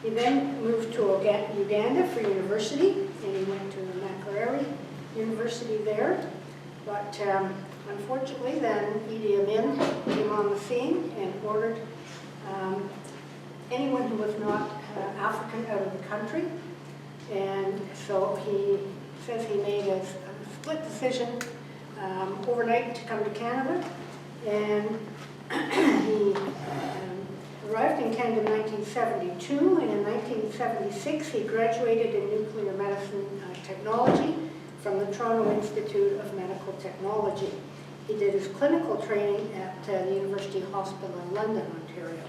He then moved to Uganda for university, and he went to Makerere University there. But unfortunately, then Idi Amin came on the scene and ordered anyone who was not African out of the country. And so he says he made a split decision overnight to come to Canada. And he arrived in Canada in 1972, and in 1976 he graduated in nuclear medicine technology from the Toronto Institute of Medical Technology. He did his clinical training at the University Hospital in London, Ontario.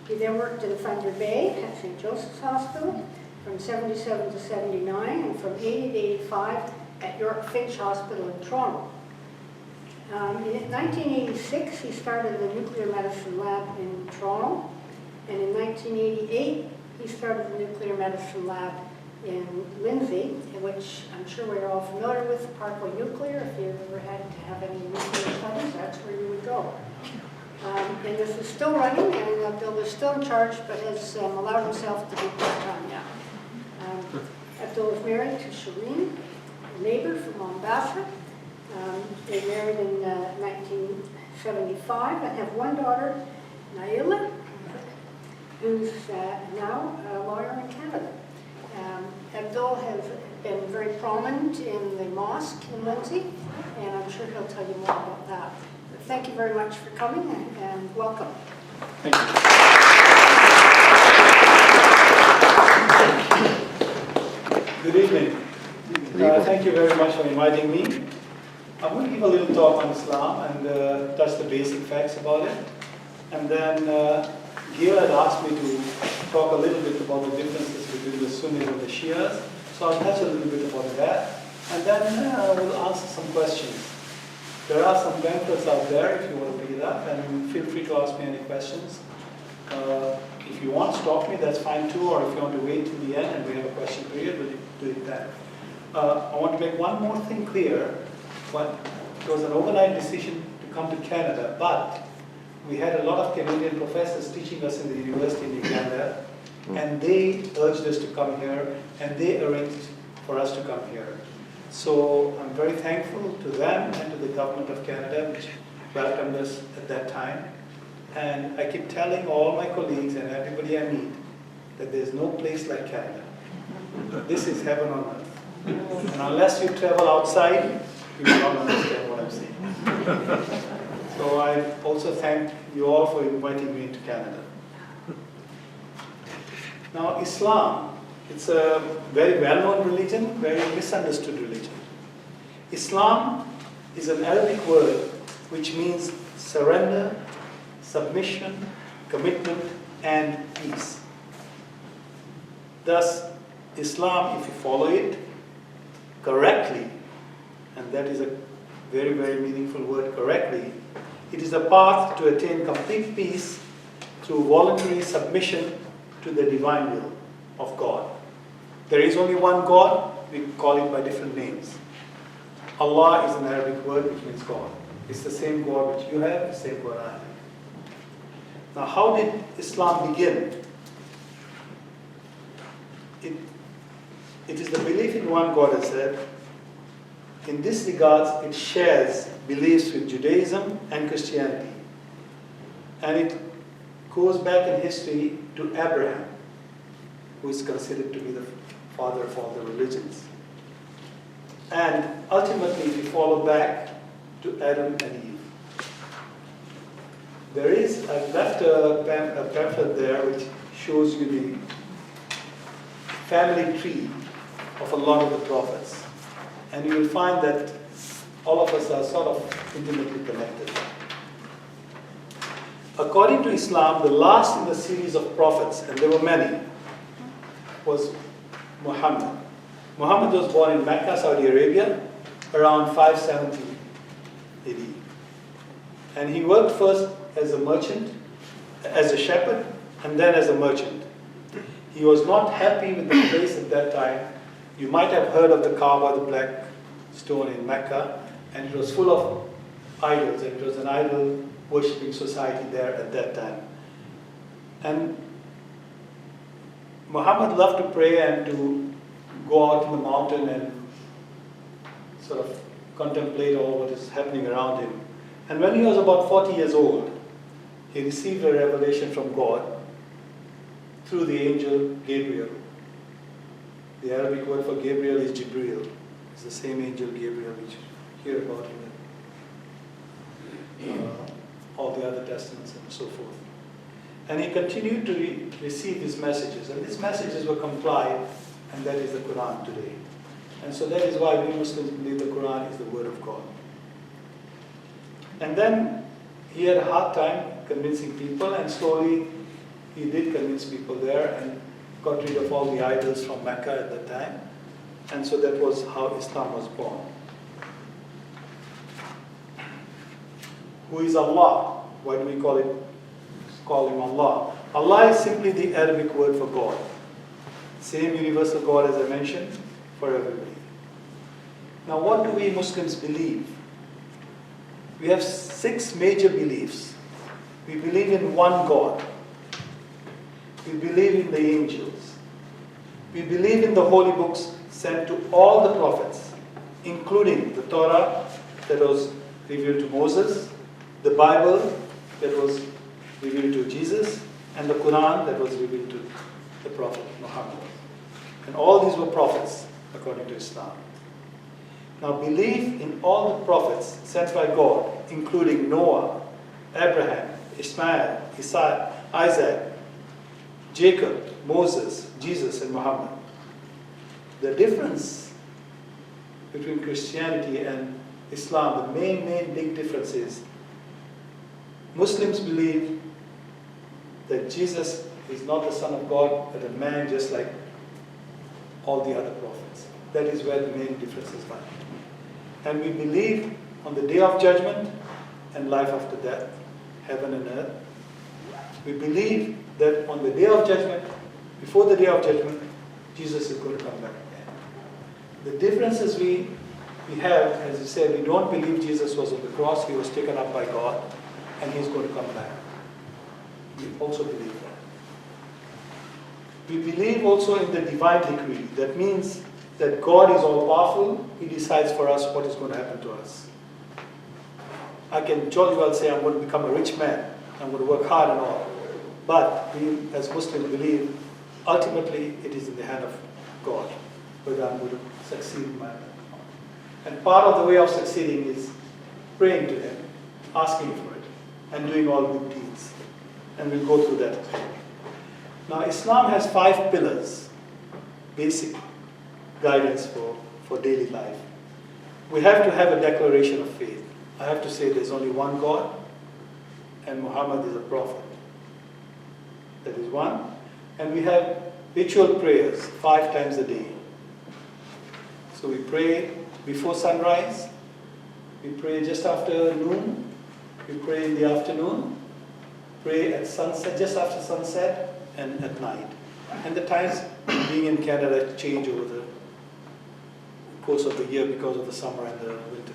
He then worked in Thunder Bay at St. Joseph's Hospital from 77 to 79, and from 80 to 85 at York Finch Hospital in Toronto. In 1986, he started the nuclear medicine lab in Toronto, and in 1988, he started the nuclear medicine lab in Lindsay, which I'm sure we're all familiar with, Parkway Nuclear. If you've ever had to have any nuclear studies, that's where you would go. And this is still running, and Abdul is still in charge, but has allowed himself to be part-time now. Abdul is married to Shireen, a neighbor from Mombasa. They married in 1975 and have one daughter, Naila, who's now a lawyer in Canada. Abdul has been very prominent in the mosque in Lindsay, and I'm sure he'll tell you more about that. But thank you very much for coming, and welcome. Thank you. Good evening. Thank you very much for inviting me. I'm going to give a little talk on Islam and touch the basic facts about it. And then Gail had asked me to talk a little bit about the differences between the Sunnis and the Shias. So I'll touch a little bit about that. And then we'll answer some questions. There are some pamphlets out there if you want to pick it up, and feel free to ask me any questions. If you want to stop me, that's fine too, or if you want to wait till the end and we have a question period, we'll do it then. I want to make one more thing clear. It was an overnight decision to come to Canada, but we had a lot of Canadian professors teaching us in the university in Uganda, and they urged us to come here, and they arranged for us to come here. So I'm very thankful to them and to the government of Canada, which welcomed us at that time. And I keep telling all my colleagues and everybody I meet that there's no place like Canada. This is heaven on earth. And unless you travel outside, you will not understand what I'm saying. So I also thank you all for inviting me to Canada. Now, Islam, it's a very well-known religion, very misunderstood religion. Islam is an Arabic word which means surrender, submission, commitment, and peace. Thus, Islam, if you follow it correctly, and that is a very, very meaningful word, correctly, it is a path to attain complete peace through voluntary submission to the divine will of God. There is only one God, we call it by different names. Allah is an Arabic word which means God. It's the same God which you have, the same God I have. Now, how did Islam begin? It is the belief in one God, as said. In this regard, it shares beliefs with Judaism and Christianity. And it goes back in history to Abraham, who is considered to be the father of all the religions. And ultimately, if you follow back to Adam and Eve. I've left a pamphlet there which shows you the family tree of a lot of the prophets. And you will find that all of us are sort of intimately connected. According to Islam, the last in the series of prophets, and there were many, was Muhammad. Muhammad was born in Mecca, Saudi Arabia, around 570 AD. And he worked first as a merchant, as a shepherd, and then as a merchant. He was not happy with the place at that time. You might have heard of the Kaaba, the black stone in Mecca, and it was full of idols, and it was an idol worshipping society there at that time. And Muhammad loved to pray and to go out in the mountain and sort of contemplate all what is happening around him. And when he was about 40 years old, he received a revelation from God through the angel Gabriel. The Arabic word for Gabriel is Jibreel. It's the same angel Gabriel which you hear about in all the other testaments and so forth. And he continued to receive these messages, and these messages were compiled, and that is the Quran today. And so that is why we Muslims believe the Quran is the word of God. And then he had a hard time convincing people, and slowly he did convince people there and got rid of all the idols from Mecca at that time. And so that was how Islam was born. Who is Allah? Why do we call him Allah? Allah is simply the Arabic word for God. Same universal God as I mentioned for everybody. Now what do we Muslims believe? We have 6 major beliefs. We believe in one God. We believe in the angels. We believe in the holy books sent to all the prophets, including the Torah that was revealed to Moses, the Bible that was revealed to Jesus, and the Quran that was revealed to the Prophet Muhammad. And all these were prophets according to Islam. Now belief in all the prophets sent by God, including Noah, Abraham, Ismail, Isaac, Jacob, Moses, Jesus, and Muhammad. The difference between Christianity and Islam, the main big difference is Muslims believe that Jesus is not the Son of God, but a man just like all the other prophets. That is where the main difference is found. And we believe on the day of judgment and life after death, heaven and earth. We believe that on the day of judgment, before the day of judgment, Jesus is going to come back again. The differences we have, as you said, we don't believe Jesus was on the cross, he was taken up by God, and he's going to come back. We also believe that. We believe also in the divine decree. That means that God is all powerful, he decides for us what is going to happen to us. I can jolly well say I'm going to become a rich man, I'm going to work hard and all. But we as Muslims believe ultimately it is in the hand of God whether I'm going to succeed in my life. And part of the way of succeeding is praying to him, asking for it, and doing all good deeds. And we'll go through that. Now Islam has 5 pillars, basic guidance for daily life. We have to have a declaration of faith. I have to say there's only one God and Muhammad is a prophet. That is one. And we have ritual prayers 5 times a day. So we pray before sunrise, we pray just after noon, we pray in the afternoon, pray at sunset, just after sunset, and at night. And the times being in Canada change over the course of the year because of the summer and the winter.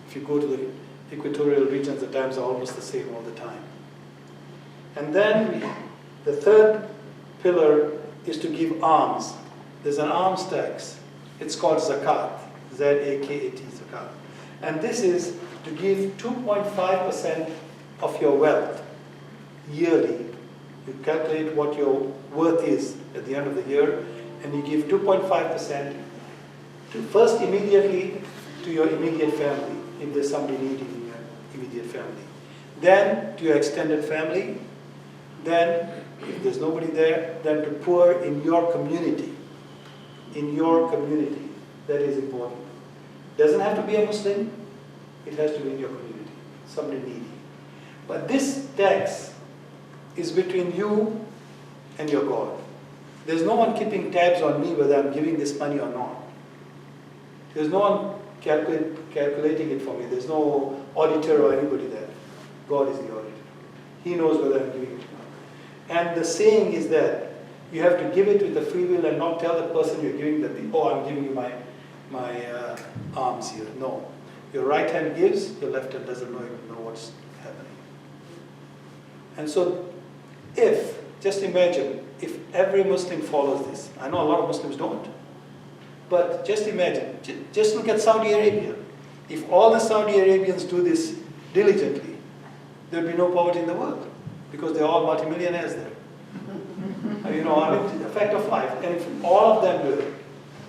If you go to the equatorial regions, the times are almost the same all the time. And then the third pillar is to give alms. There's an alms tax. It's called zakat, Z-A-K-A-T, zakat. And this is to give 2.5% of your wealth yearly. You calculate what your worth is at the end of the year, and you give 2.5% to first immediately to your immediate family, if there's somebody needing in your immediate family. Then to your extended family. Then, if there's nobody there, then to poor in your community. In your community. That is important. Doesn't have to be a Muslim. It has to be in your community. Somebody needy. But this tax is between you and your God. There's no one keeping tabs on me whether I'm giving this money or not. There's no one calculating it for me. There's no auditor or anybody there. God is the auditor. He knows whether I'm giving it or not. And the saying is that you have to give it with the free will and not tell the person you're giving that, oh, I'm giving you my alms here. No. Your right hand gives, your left hand doesn't even know what's happening. And so just imagine, if every Muslim follows this. I know a lot of Muslims don't. But just imagine, just look at Saudi Arabia. If all the Saudi Arabians do this diligently, there will be no poverty in the world, because they're all multimillionaires there. The fact of life. And if all of them do it,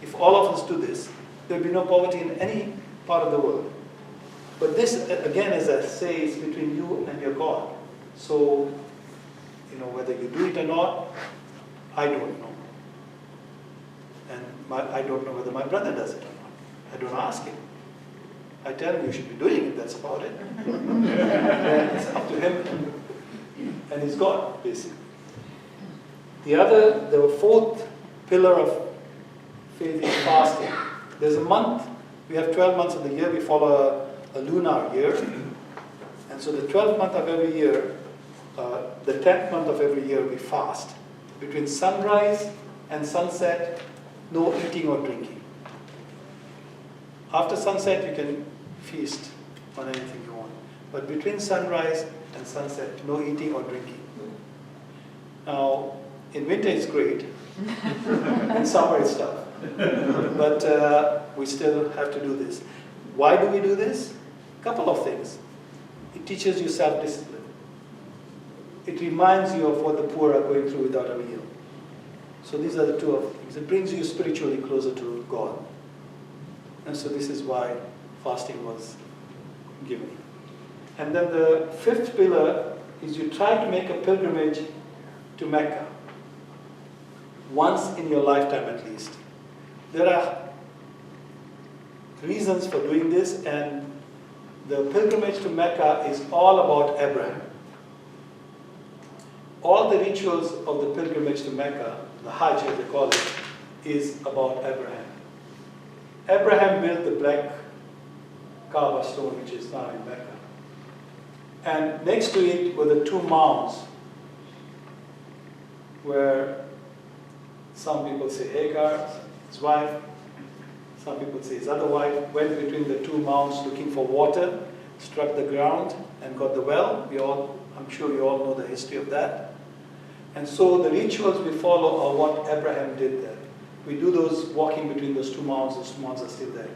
if all of us do this, there will be no poverty in any part of the world. But this, again, as I say, is between you and your God. So, whether you do it or not, I don't know. And I don't know whether my brother does it or not. I don't ask him. I tell him you should be doing it, that's about it. It's up to him and his God, basically. The fourth pillar of faith is fasting. There's a month, we have 12 months of the year, we follow a lunar year. And so the 12th month of every year, the 10th month of every year, we fast. Between sunrise and sunset, no eating or drinking. After sunset, you can feast on anything you want. But between sunrise and sunset, no eating or drinking. Now, in winter it's great. In summer it's tough. But we still have to do this. Why do we do this? A couple of things. It teaches you self-discipline. It reminds you of what the poor are going through without a meal. So these are the two of things. It brings you spiritually closer to God. And so this is why fasting was given. And then the fifth pillar is you try to make a pilgrimage to Mecca. Once in your lifetime at least. There are reasons for doing this, and the pilgrimage to Mecca is all about Abraham. All the rituals of the pilgrimage to Mecca, the Hajj as they call it, is about Abraham. Abraham built the black Kaaba stone, which is now in Mecca. And next to it were the two mounds, where some people say Hagar, his wife, some people say his other wife, went between the two mounds looking for water, struck the ground and got the well. I'm sure you all know the history of that. And so the rituals we follow are what Abraham did there. We do those walking between those two mounds are still there.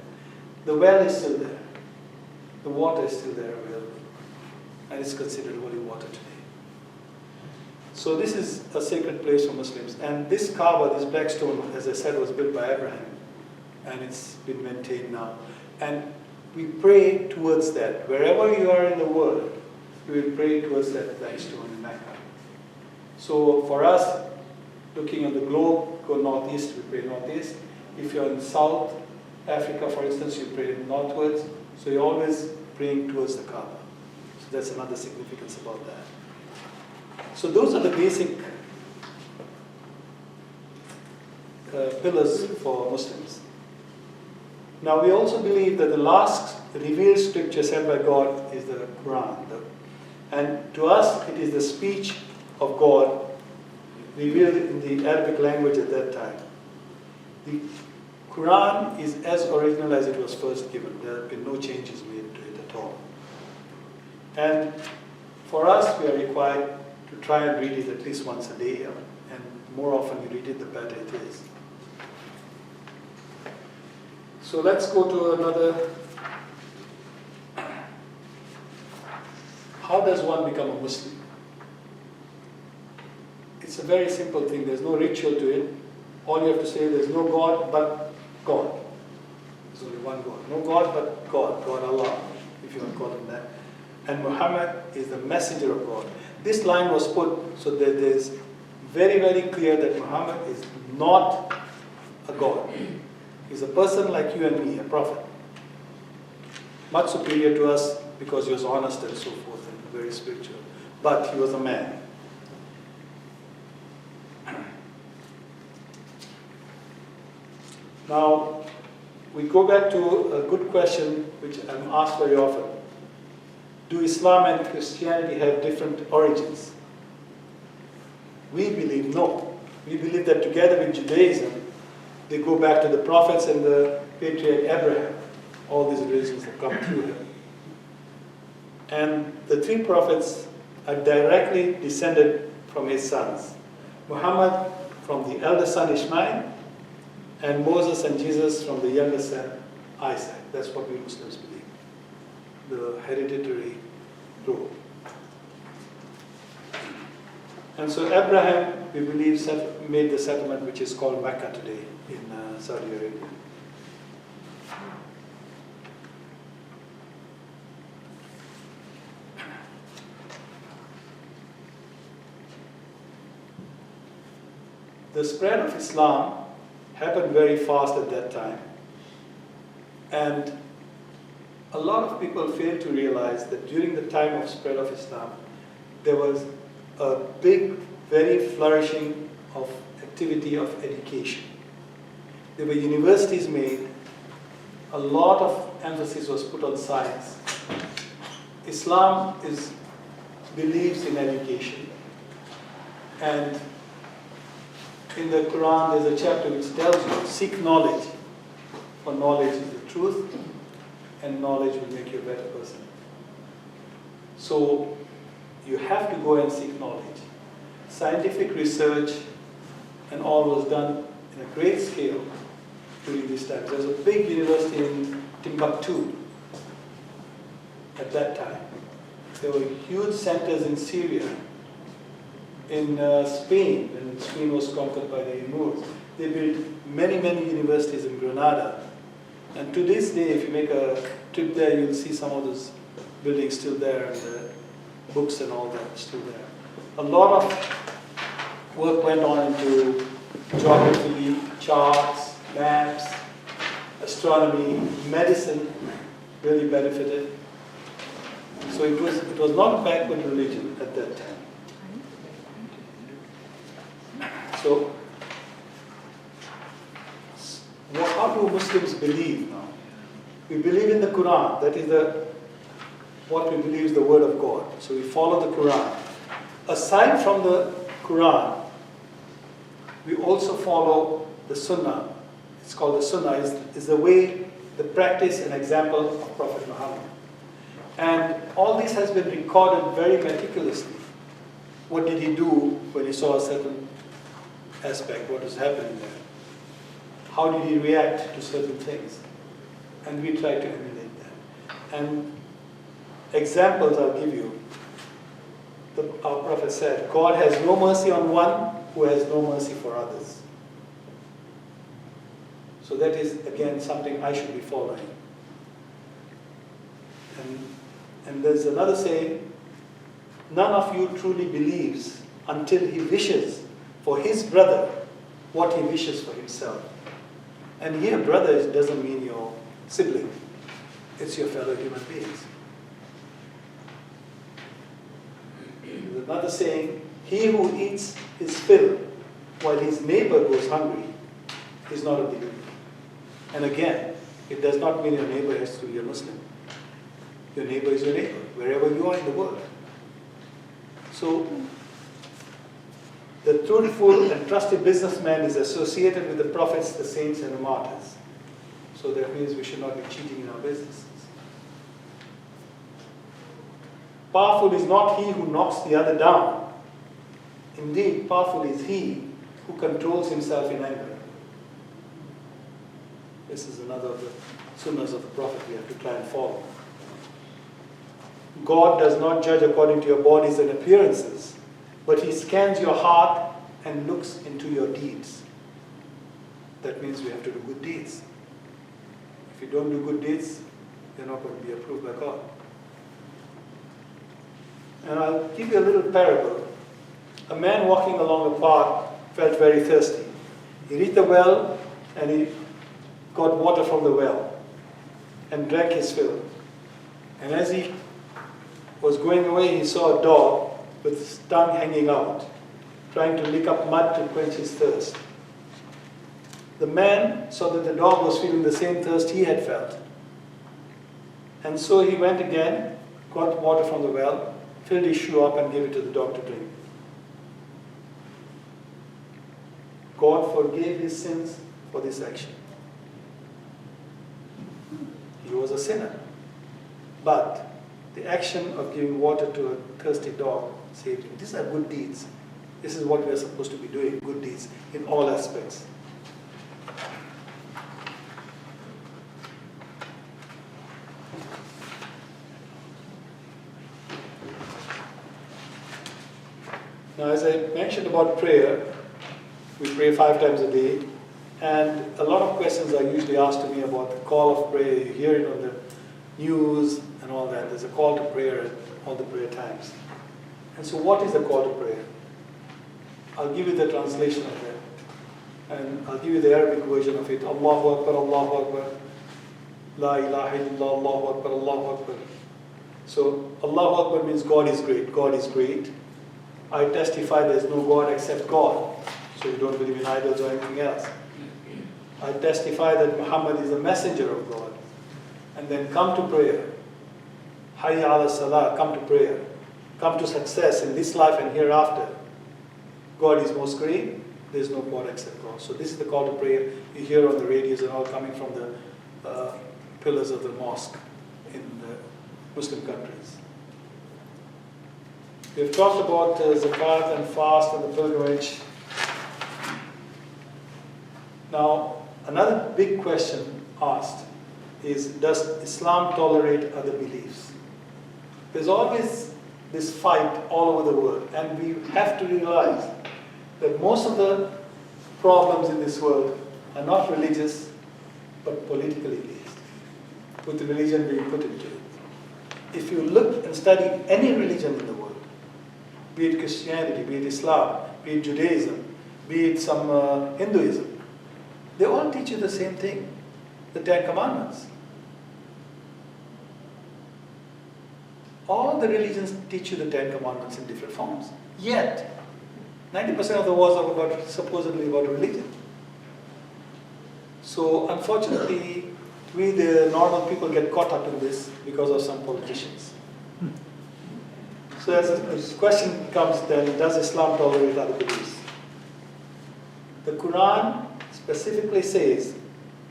The well is still there. The water is still there available. And it's considered holy water today. So this is a sacred place for Muslims. And this Kaaba, this black stone, as I said, was built by Abraham. And it's been maintained now. And we pray towards that. Wherever you are in the world, we will pray towards that black stone in Mecca. So for us, looking at the globe, go northeast, we pray northeast. If you're in South Africa, for instance, you pray northwards. So you're always praying towards the Kaaba. So that's another significance about that. So those are the basic pillars for Muslims. Now we also believe that the last revealed scripture sent by God is the Quran. And to us, it is the speech of God revealed in the Arabic language at that time. The Quran is as original as it was first given. There have been no changes made to it at all. And for us, we are required to try and read it at least once a day, and more often you read it, the better it is. So let's go to another. How does one become a Muslim? It's a very simple thing. There's no ritual to it. All you have to say, there's no God but God. There's only one God. No God but God. God Allah, if you want to call him that. And Muhammad is the messenger of God. This line was put so that it is very, very clear that Muhammad is not a God. He's a person like you and me, a prophet. Much superior to us because he was honest and so forth and very spiritual. But he was a man. Now, we go back to a good question which I'm asked very often. Do Islam and Christianity have different origins? We believe no. We believe that together with Judaism, they go back to the prophets and the patriarch Abraham. All these religions have come through him. And the three prophets are directly descended from his sons. Muhammad from the elder son Ishmael, and Moses and Jesus from the younger son Isaac. That's what we Muslims believe, the hereditary rule. And so Abraham, we believe, made the settlement which is called Mecca today in Saudi Arabia. The spread of Islam happened very fast at that time. And a lot of people fail to realize that during the time of spread of Islam, there was a big, very flourishing of activity of education. There were universities made, a lot of emphasis was put on science. Islam believes in education. And in the Quran, there's a chapter which tells you, seek knowledge, for knowledge is the truth, and knowledge will make you a better person. So you have to go and seek knowledge. Scientific research and all was done in a great scale during these times. There was a big university in Timbuktu at that time. There were huge centers in Syria, in Spain, when Spain was conquered by the Moors. They built many, many universities in Granada. And to this day, if you make a trip there, you'll see some of those buildings still there, and the books and all that still there. A lot of work went on into geography, charts, maps, astronomy, medicine really benefited. So it was not a backward religion at that time. So, how do Muslims believe now? We believe in the Quran. That is what we believe is the word of God. So we follow the Quran. Aside from the Quran, we also follow the Sunnah. It's called the Sunnah. Is the way, the practice and example of Prophet Muhammad. And all this has been recorded very meticulously. What did he do when he saw a certain aspect, what is happening there? How did he react to certain things? And we try to emulate that. And examples I'll give you. Our Prophet said, God has no mercy on one who has no mercy for others. So that is, again, something I should be following. And there's another saying, none of you truly believes until he wishes for his brother what he wishes for himself. And here, brother doesn't mean your sibling. It's your fellow human beings. There's another saying, he who eats his fill while his neighbor goes hungry is not a believer. And again, it does not mean your neighbor has to be a Muslim. Your neighbor is your neighbor, wherever you are in the world. So, the truthful and trusted businessman is associated with the prophets, the saints, and the martyrs. So that means we should not be cheating in our businesses. Powerful is not he who knocks the other down. Indeed, powerful is he who controls himself in anger. This is another of the sunnahs of the Prophet we have to try and follow. God does not judge according to your bodies and appearances, but he scans your heart and looks into your deeds. That means we have to do good deeds. If you don't do good deeds, you're not going to be approved by God. And I'll give you a little parable. A man walking along a path felt very thirsty. He reached the well and he got water from the well and drank his fill. And as he was going away, he saw a dog with his tongue hanging out, trying to lick up mud to quench his thirst. The man saw that the dog was feeling the same thirst he had felt. And so he went again, got water from the well, filled his shoe up and gave it to the dog to drink. God forgave his sins for this action. He was a sinner. But the action of giving water to a thirsty dog saved him. These are good deeds. This is what we are supposed to be doing, good deeds in all aspects. Now, as I mentioned about prayer, we pray 5 times a day, and a lot of questions are usually asked to me about the call of prayer. You hear it on the news and all that. There's a call to prayer at all the prayer times. And so what is the call to prayer? I'll give you the translation of it, and I'll give you the Arabic version of it. Allahu Akbar, Allahu Akbar, La ilaha illallah, Allahu Akbar, Allahu Akbar. So Allahu Akbar means God is great, God is great. I testify there is no God except God. So you don't believe in idols or anything else. I testify that Muhammad is a messenger of God. And then come to prayer. Hayya ala salah, come to prayer. Come to success in this life and hereafter. God is most great. There is no God except God. So this is the call to prayer. You hear on the radios and all coming from the pillars of the mosque in the Muslim countries. We've talked about zakat and fast and the pilgrimage. Now, another big question asked is, does Islam tolerate other beliefs? There's always this fight all over the world, and we have to realize that most of the problems in this world are not religious, but politically based, with religion being put into it. If you look and study any religion in the world, be it Christianity, be it Islam, be it Judaism, be it some Hinduism, they all teach you the same thing, the 10 Commandments. All the religions teach you the 10 Commandments in different forms. Yet, 90% of the wars are supposedly about religion. So, unfortunately, we the normal people get caught up in this because of some politicians. So as the question comes then, does Islam tolerate other beliefs? The Quran specifically says,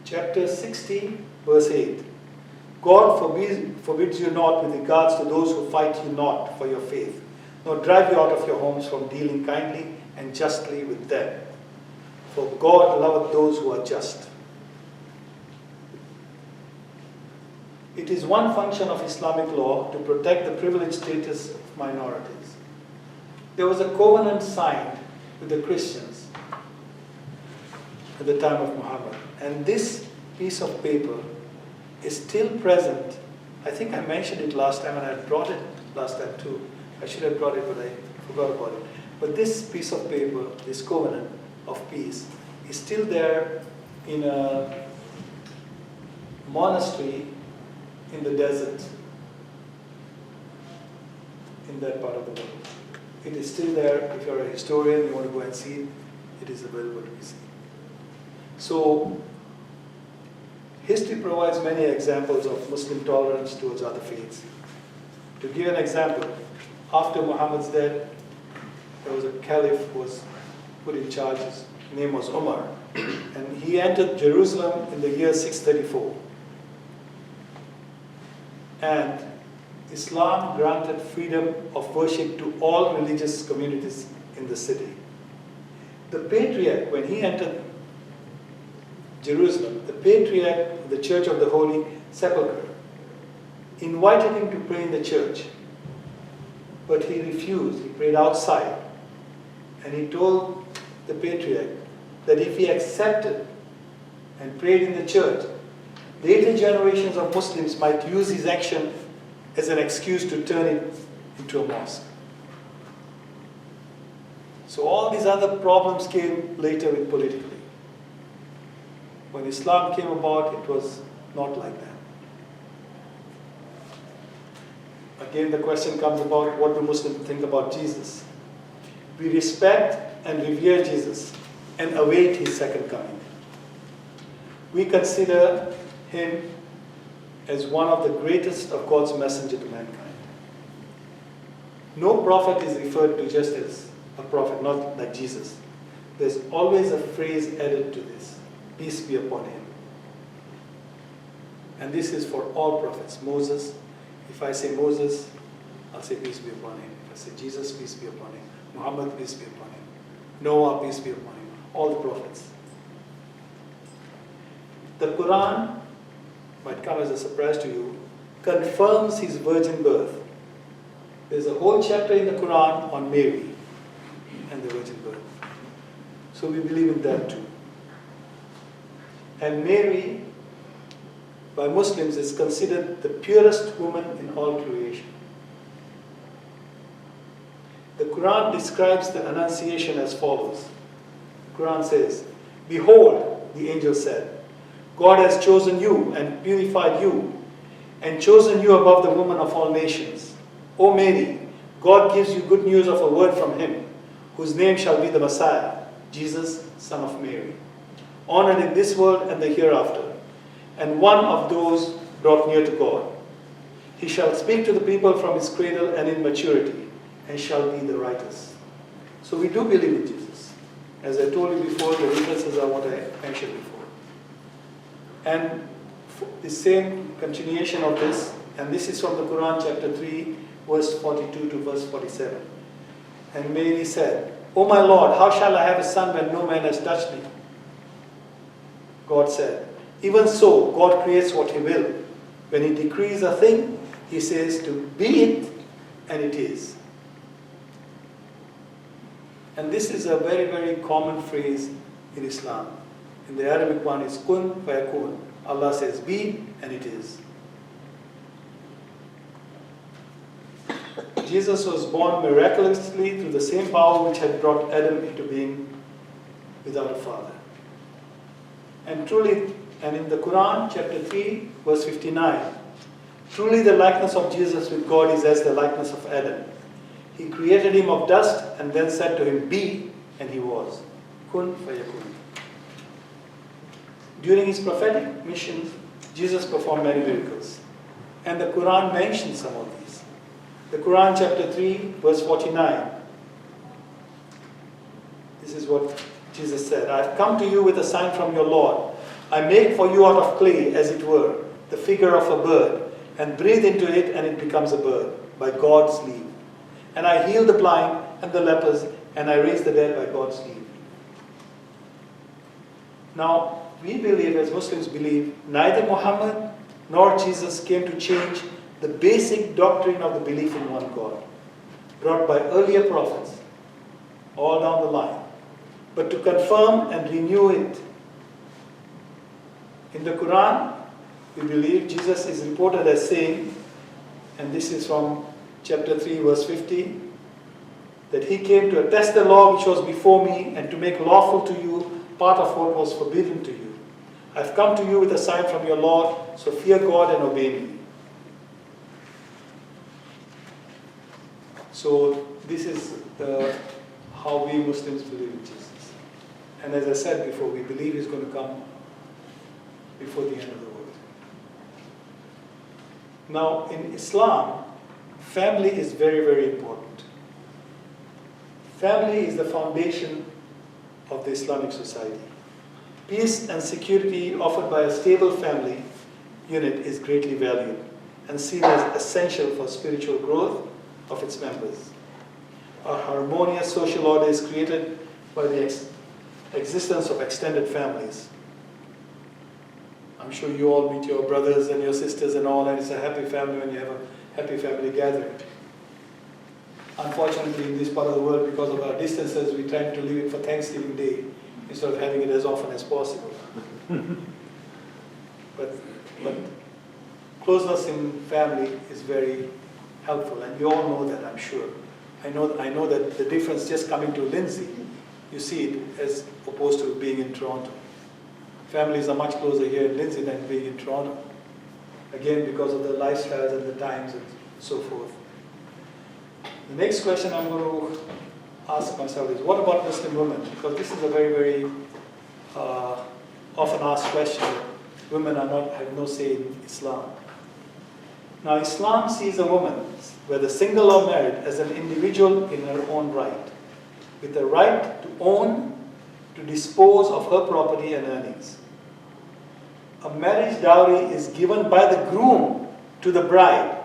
chapter 60, verse 8, God forbids you not with regards to those who fight you not for your faith, nor drive you out of your homes from dealing kindly and justly with them. For God loveth those who are just. It is one function of Islamic law to protect the privileged status of minorities. There was a covenant signed with the Christians at the time of Muhammad, and this piece of paper is still present. I think I mentioned it last time, and I brought it last time too. I should have brought it, but I forgot about it. But this piece of paper, this covenant of peace, is still there in a monastery in the desert, in that part of the world. It is still there. If you're a historian, you want to go and see it, it is available to be seen. So, history provides many examples of Muslim tolerance towards other faiths. To give an example, after Muhammad's death, there was a caliph who was put in charge. His name was Umar. And he entered Jerusalem in the year 634. And Islam granted freedom of worship to all religious communities in the city. The patriarch, when he entered Jerusalem, the patriarch of the Church of the Holy Sepulchre invited him to pray in the church. But he refused. He prayed outside. And he told the patriarch that if he accepted and prayed in the church, later generations of Muslims might use his action as an excuse to turn it into a mosque. So all these other problems came later with politically. When Islam came about, it was not like that. Again, the question comes about, what do Muslims think about Jesus? We respect and revere Jesus and await his second coming. We consider him as one of the greatest of God's messenger to mankind. No prophet is referred to just as a prophet, not like Jesus. There's always a phrase added to this, peace be upon him. And this is for all prophets. Moses, if I say Moses, I'll say peace be upon him. If I say Jesus, peace be upon him. Muhammad, peace be upon him, Noah, peace be upon him, all the prophets. The Quran, might come as a surprise to you, confirms his virgin birth. There's a whole chapter in the Quran on Mary and the virgin birth. So we believe in that too. And Mary, by Muslims, is considered the purest woman in all creation. The Quran describes the Annunciation as follows. The Quran says, "Behold," the angel said, "God has chosen you and purified you and chosen you above the women of all nations. O Mary, God gives you good news of a word from him, whose name shall be the Messiah, Jesus, son of Mary, honored in this world and the hereafter, and one of those brought near to God. He shall speak to the people from his cradle and in maturity, and shall be the righteous." So we do believe in Jesus. As I told you before, the references are what I mentioned before. And the same continuation of this, and this is from the Quran chapter 3, verse 42 to verse 47. And Mary said, "O my Lord, how shall I have a son when no man has touched me?" God said, "Even so, God creates what he will. When he decrees a thing, he says to be it, and it is." And this is a very, very common phrase in Islam. In the Arabic one is kun fayakun. Allah says be, and it is. Jesus was born miraculously through the same power which had brought Adam into being without a father. And truly, and in the Quran, chapter 3, verse 59, truly the likeness of Jesus with God is as the likeness of Adam. He created him of dust and then said to him, "Be," and he was. Kun fayakun. During his prophetic mission, Jesus performed many miracles. And the Quran mentions some of these. The Quran chapter 3, verse 49. This is what Jesus said. "I have come to you with a sign from your Lord. I make for you out of clay, as it were, the figure of a bird, and breathe into it, and it becomes a bird, by God's leave. And I heal the blind and the lepers, and I raise the dead by God's leave." Now, we believe, as Muslims believe, neither Muhammad nor Jesus came to change the basic doctrine of the belief in one God, brought by earlier prophets, all down the line, but to confirm and renew it. In the Quran, we believe Jesus is reported as saying, and this is from chapter 3, verse 50, that he came to attest the law which was before me and to make lawful to you part of what was forbidden to you. I've come to you with a sign from your Lord, so fear God and obey me. So this is how we Muslims believe in Jesus. And as I said before, we believe he's going to come before the end of the world. Now, in Islam, family is very, very important. Family is the foundation of the Islamic society. Peace and security offered by a stable family unit is greatly valued and seen as essential for spiritual growth of its members. A harmonious social order is created by the existence of extended families. I'm sure you all meet your brothers and your sisters and all, and it's a happy family when you have a happy family gathering. Unfortunately, in this part of the world, because of our distances, we try to leave it for Thanksgiving Day instead of having it as often as possible. But closeness in family is very helpful, and you all know that, I'm sure. I know that the difference just coming to Lindsay, you see it as opposed to being in Toronto. Families are much closer here in Lindsay than being in Toronto. Again, because of the lifestyles and the times and so forth. The next question I'm going to ask myself is, what about Muslim women? Because this is a very, very often asked question. Women have no say in Islam. Now, Islam sees a woman, whether single or married, as an individual in her own right, with the right to own, to dispose of her property and earnings. A marriage dowry is given by the groom to the bride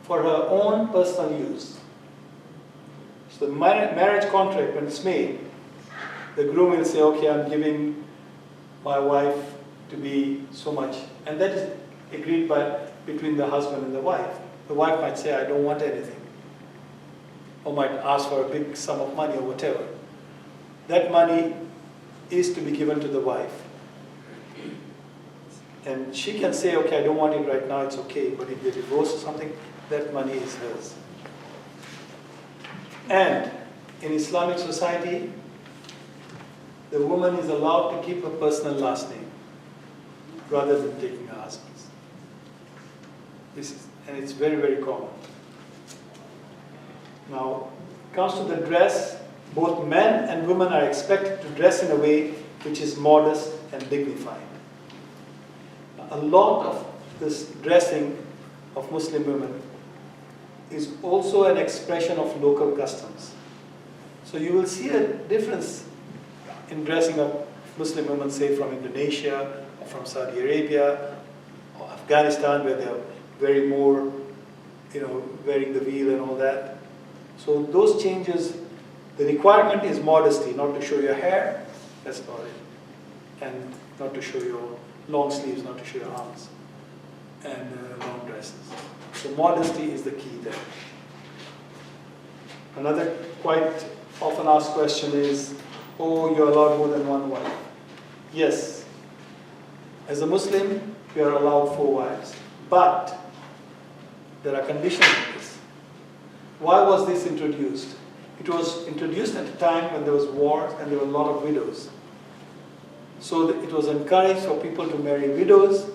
for her own personal use. It's So the marriage contract, when it's made, the groom will say, okay, I'm giving my wife to be so much. And that is agreed between the husband and the wife. The wife might say, I don't want anything. Or might ask for a big sum of money or whatever. That money is to be given to the wife. And she can say, okay, I don't want it right now, it's okay. But if they divorce or something, that money is hers. And in Islamic society, the woman is allowed to keep her personal last name rather than taking her husband's. And it's very, very common. Now, comes to the dress, both men and women are expected to dress in a way which is modest and dignified. A lot of this dressing of Muslim women is also an expression of local customs. So you will see a difference in dressing of Muslim women, say from Indonesia, or from Saudi Arabia, or Afghanistan, where they are very more, wearing the veil and all that. So those changes, the requirement is modesty, not to show your hair, that's about it. And not to show your long sleeves, not to show your arms, and long dresses. So modesty is the key there. Another quite often asked question is, oh, you're allowed more than one wife. Yes. As a Muslim, you are allowed 4 wives. But there are conditions in this. Why was this introduced? It was introduced at a time when there was war and there were a lot of widows. So it was encouraged for people to marry widows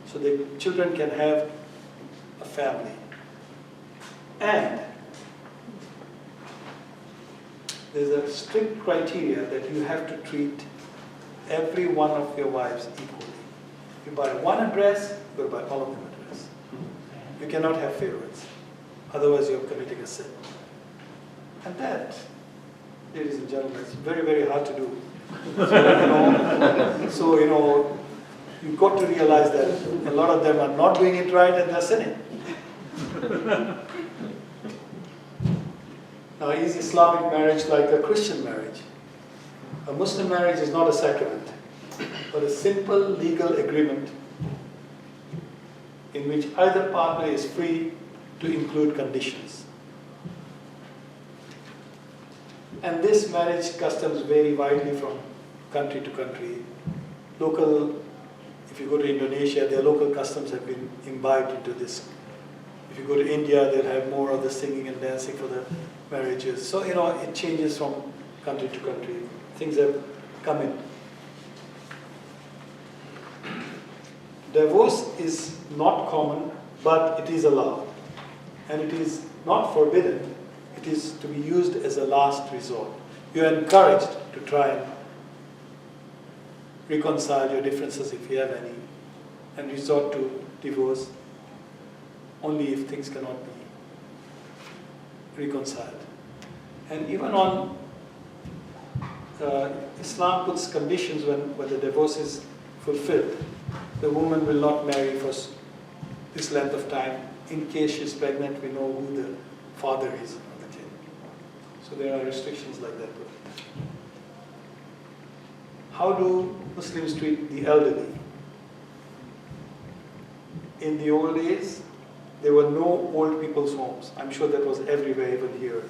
so the children can have a family. And there's a strict criteria that you have to treat every one of your wives equally. You buy one a dress, you buy all of them a dress. You cannot have favorites. Otherwise you're committing a sin. And that, ladies and gentlemen, is very, very hard to do. So, you've got to realize that a lot of them are not doing it right and they're sinning. Now, is Islamic marriage like a Christian marriage? A Muslim marriage is not a sacrament, but a simple legal agreement in which either partner is free to include conditions. And this marriage customs vary widely from country to country. If you go to Indonesia, their local customs have been imbibed into this. If you go to India, they'll have more of the singing and dancing for the marriages. So, it changes from country to country. Things have come in. Divorce is not common, but it is allowed. And it is not forbidden. It is to be used as a last resort. You are encouraged to try and reconcile your differences if you have any, and resort to divorce only if things cannot be reconciled. And even on Islam puts conditions when the divorce is fulfilled. The woman will not marry for this length of time. In case she's pregnant, we know who the father is of the kid. So there are restrictions like that. How do Muslims treat the elderly? In the old days, there were no old people's homes. I'm sure that was everywhere, even here.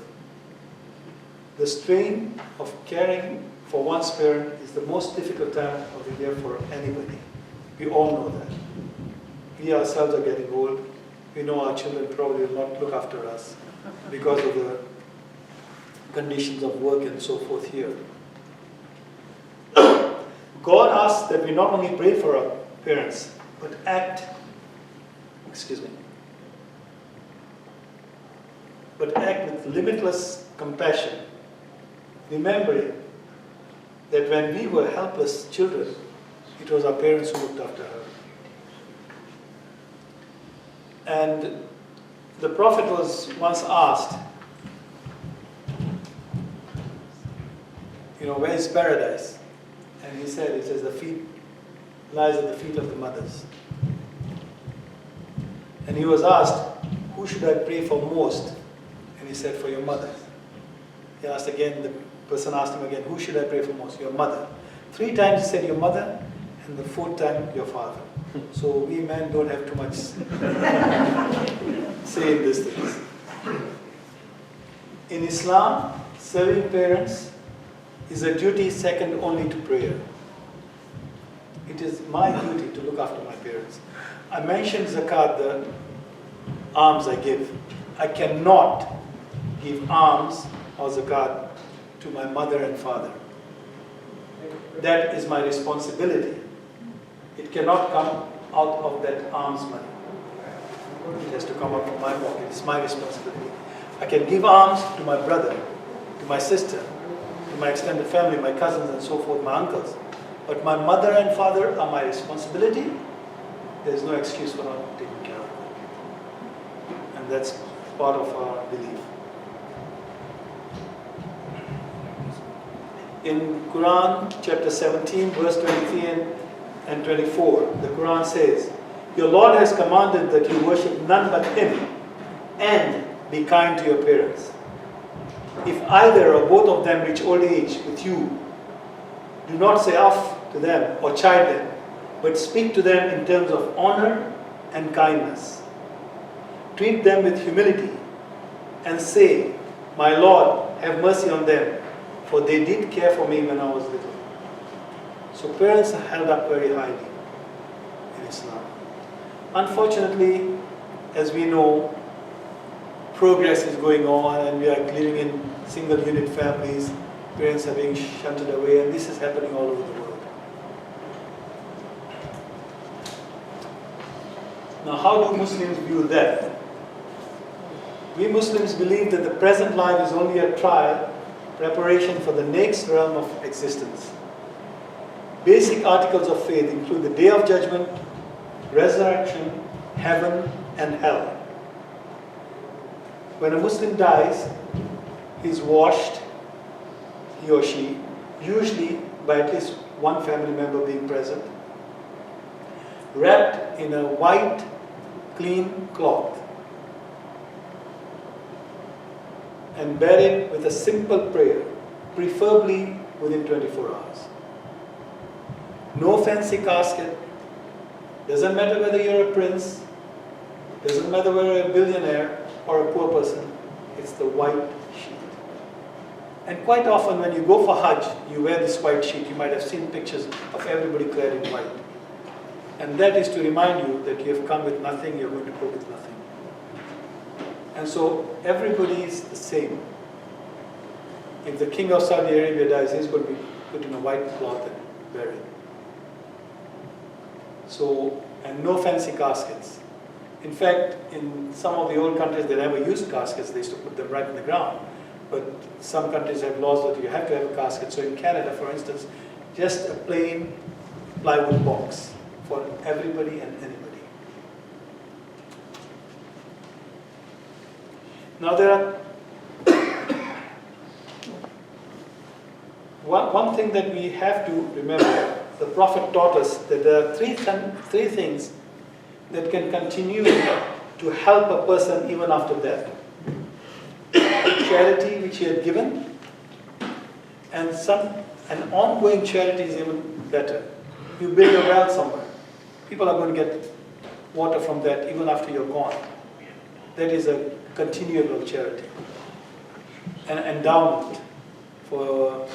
The strain of caring for one's parent is the most difficult time of the year for anybody. We all know that. We ourselves are getting old. We know our children probably will not look after us because of the conditions of work and so forth here. God asks that we not only pray for our parents, but act with limitless compassion, remembering that when we were helpless children, it was our parents who looked after her. And the Prophet was once asked, where is paradise? And he said, it says, the feet lies at the feet of the mothers. And he was asked, who should I pray for most? And he said, for your mother. He asked again, the person asked him again, who should I pray for most? Your mother. 3 times he said your mother, and the 4th time your father. So we men don't have too much say in these things. In Islam, serving parents is a duty second only to prayer. It is my duty to look after my parents. I mentioned zakat, the alms I give. I cannot give alms or zakat to my mother and father. That is my responsibility. It cannot come out of that alms money. It has to come out from my pocket. It's my responsibility. I can give alms to my brother, to my sister, to my extended family, my cousins and so forth, my uncles. But my mother and father are my responsibility. There is no excuse for not taking care of them. And that's part of our belief. In Quran chapter 17, verse 23 and 24, the Quran says, your Lord has commanded that you worship none but Him and be kind to your parents. If either or both of them reach old age with you, do not say off to them or chide them, but speak to them in terms of honor and kindness. Treat them with humility and say, my Lord, have mercy on them, for they did care for me when I was little. So parents are held up very highly in Islam. Unfortunately, as we know, progress is going on and we are living in single unit families. Parents are being shunted away, and this is happening all over the world. Now, how do Muslims view that? We Muslims believe that the present life is only a trial, preparation for the next realm of existence. Basic articles of faith include the Day of Judgment, resurrection, heaven, and hell. When a Muslim dies, he is washed, he or she, usually by at least one family member being present, wrapped in a white, clean cloth, and buried with a simple prayer, preferably within 24 hours. No fancy casket. Doesn't matter whether you're a prince, doesn't matter whether you're a billionaire or a poor person, it's the white sheet. And quite often when you go for Hajj, you wear this white sheet. You might have seen pictures of everybody clad in white. And that is to remind you that you have come with nothing, you're going to go with nothing. And so everybody is the same. If the king of Saudi Arabia dies, he's going to be put in a white cloth and buried. So, and no fancy caskets. In fact, in some of the old countries, they never used caskets. They used to put them right in the ground. But some countries have laws that you have to have a casket. So in Canada, for instance, just a plain plywood box for everybody and anybody. Now there are one thing that we have to remember. The Prophet taught us that there are three things that can continue to help a person even after death. Charity which he had given, and an ongoing charity is even better. You build a well somewhere. People are going to get water from that even after you're gone. That is a continual charity. An endowment for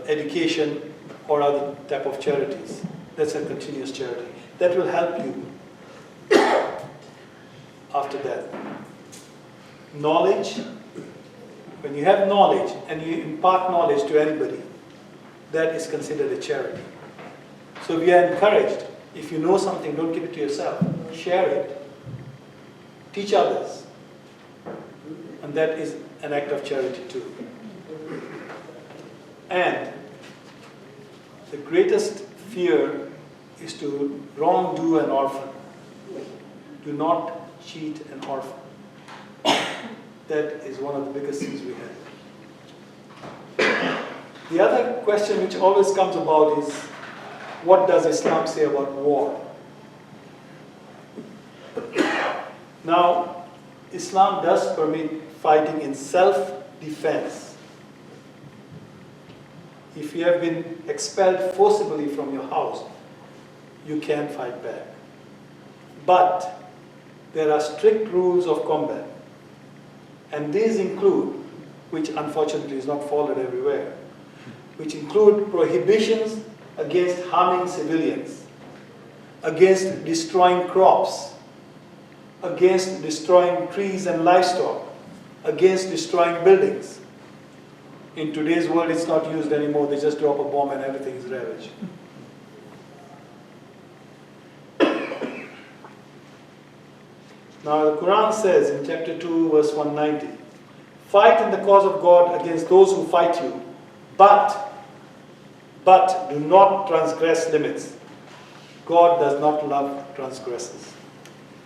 education or other type of charities. That's a continuous charity. That will help you after death. Knowledge. When you have knowledge and you impart knowledge to anybody, that is considered a charity. So we are encouraged, if you know something, don't keep it to yourself. Share it. Teach others. And that is an act of charity too. And the greatest fear is to wrongdo an orphan. Do not cheat an orphan. That is one of the biggest things we have. The other question which always comes about is, what does Islam say about war? Now, Islam does permit fighting in defense. If you have been expelled forcibly from your house, you can fight back. But there are strict rules of combat. And these include, which unfortunately is not followed everywhere, which include prohibitions against harming civilians, against destroying crops, against destroying trees and livestock, against destroying buildings. In today's world, it's not used anymore. They just drop a bomb and everything is ravaged. Now, the Quran says in chapter 2, verse 190, fight in the cause of God against those who fight you, but do not transgress limits. God does not love transgressors.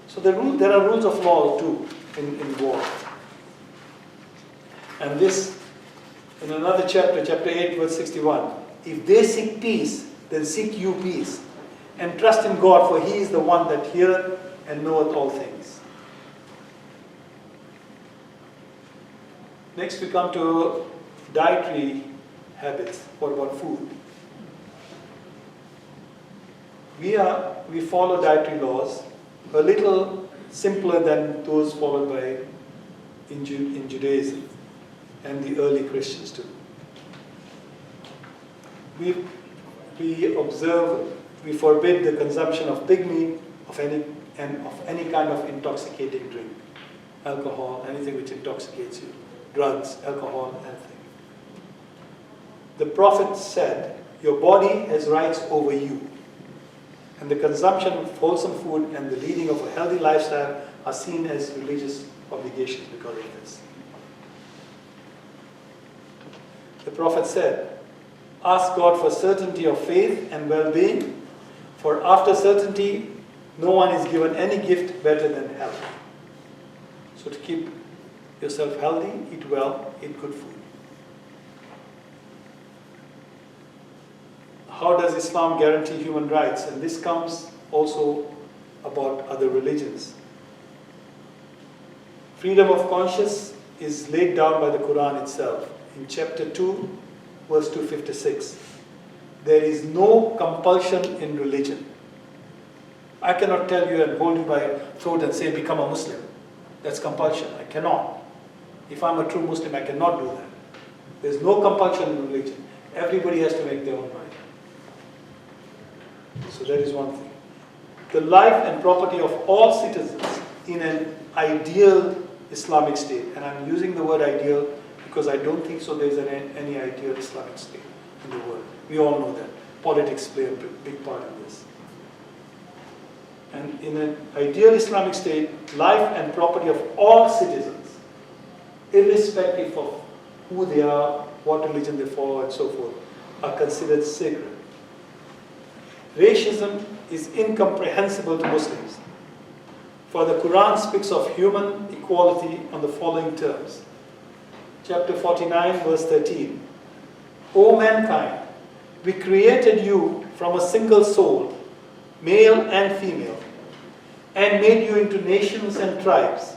So there are rules of law too in war. And this, in another chapter, chapter 8, verse 61, if they seek peace, then seek you peace, and trust in God, for He is the one that heareth and knoweth all things. Next we come to dietary habits. What about food? We follow dietary laws, a little simpler than those followed by in Judaism and the early Christians too. We forbid the consumption of pig meat, of any kind of intoxicating drink, alcohol, anything which intoxicates you, drugs, alcohol, anything. The Prophet said, your body has rights over you. And the consumption of wholesome food and the leading of a healthy lifestyle are seen as religious obligations because of this. The Prophet said, ask God for certainty of faith and well-being, for after certainty, no one is given any gift better than health. So to keep yourself healthy, eat well, eat good food. How does Islam guarantee human rights? And this comes also about other religions. Freedom of conscience is laid down by the Quran itself. In chapter 2, verse 256, there is no compulsion in religion. I cannot tell you and hold you by your throat and say, become a Muslim. That's compulsion. I cannot. If I'm a true Muslim, I cannot do that. There's no compulsion in religion. Everybody has to make their own mind. So that is one thing. The life and property of all citizens in an ideal Islamic state, and I'm using the word ideal because I don't think so there's any ideal Islamic state in the world. We all know that. Politics play a big part in this. And in an ideal Islamic state, life and property of all citizens, irrespective of who they are, what religion they follow, and so forth, are considered sacred. Racism is incomprehensible to Muslims, for the Quran speaks of human equality on the following terms. Chapter 49, verse 13. O mankind, we created you from a single soul, male and female, and made you into nations and tribes,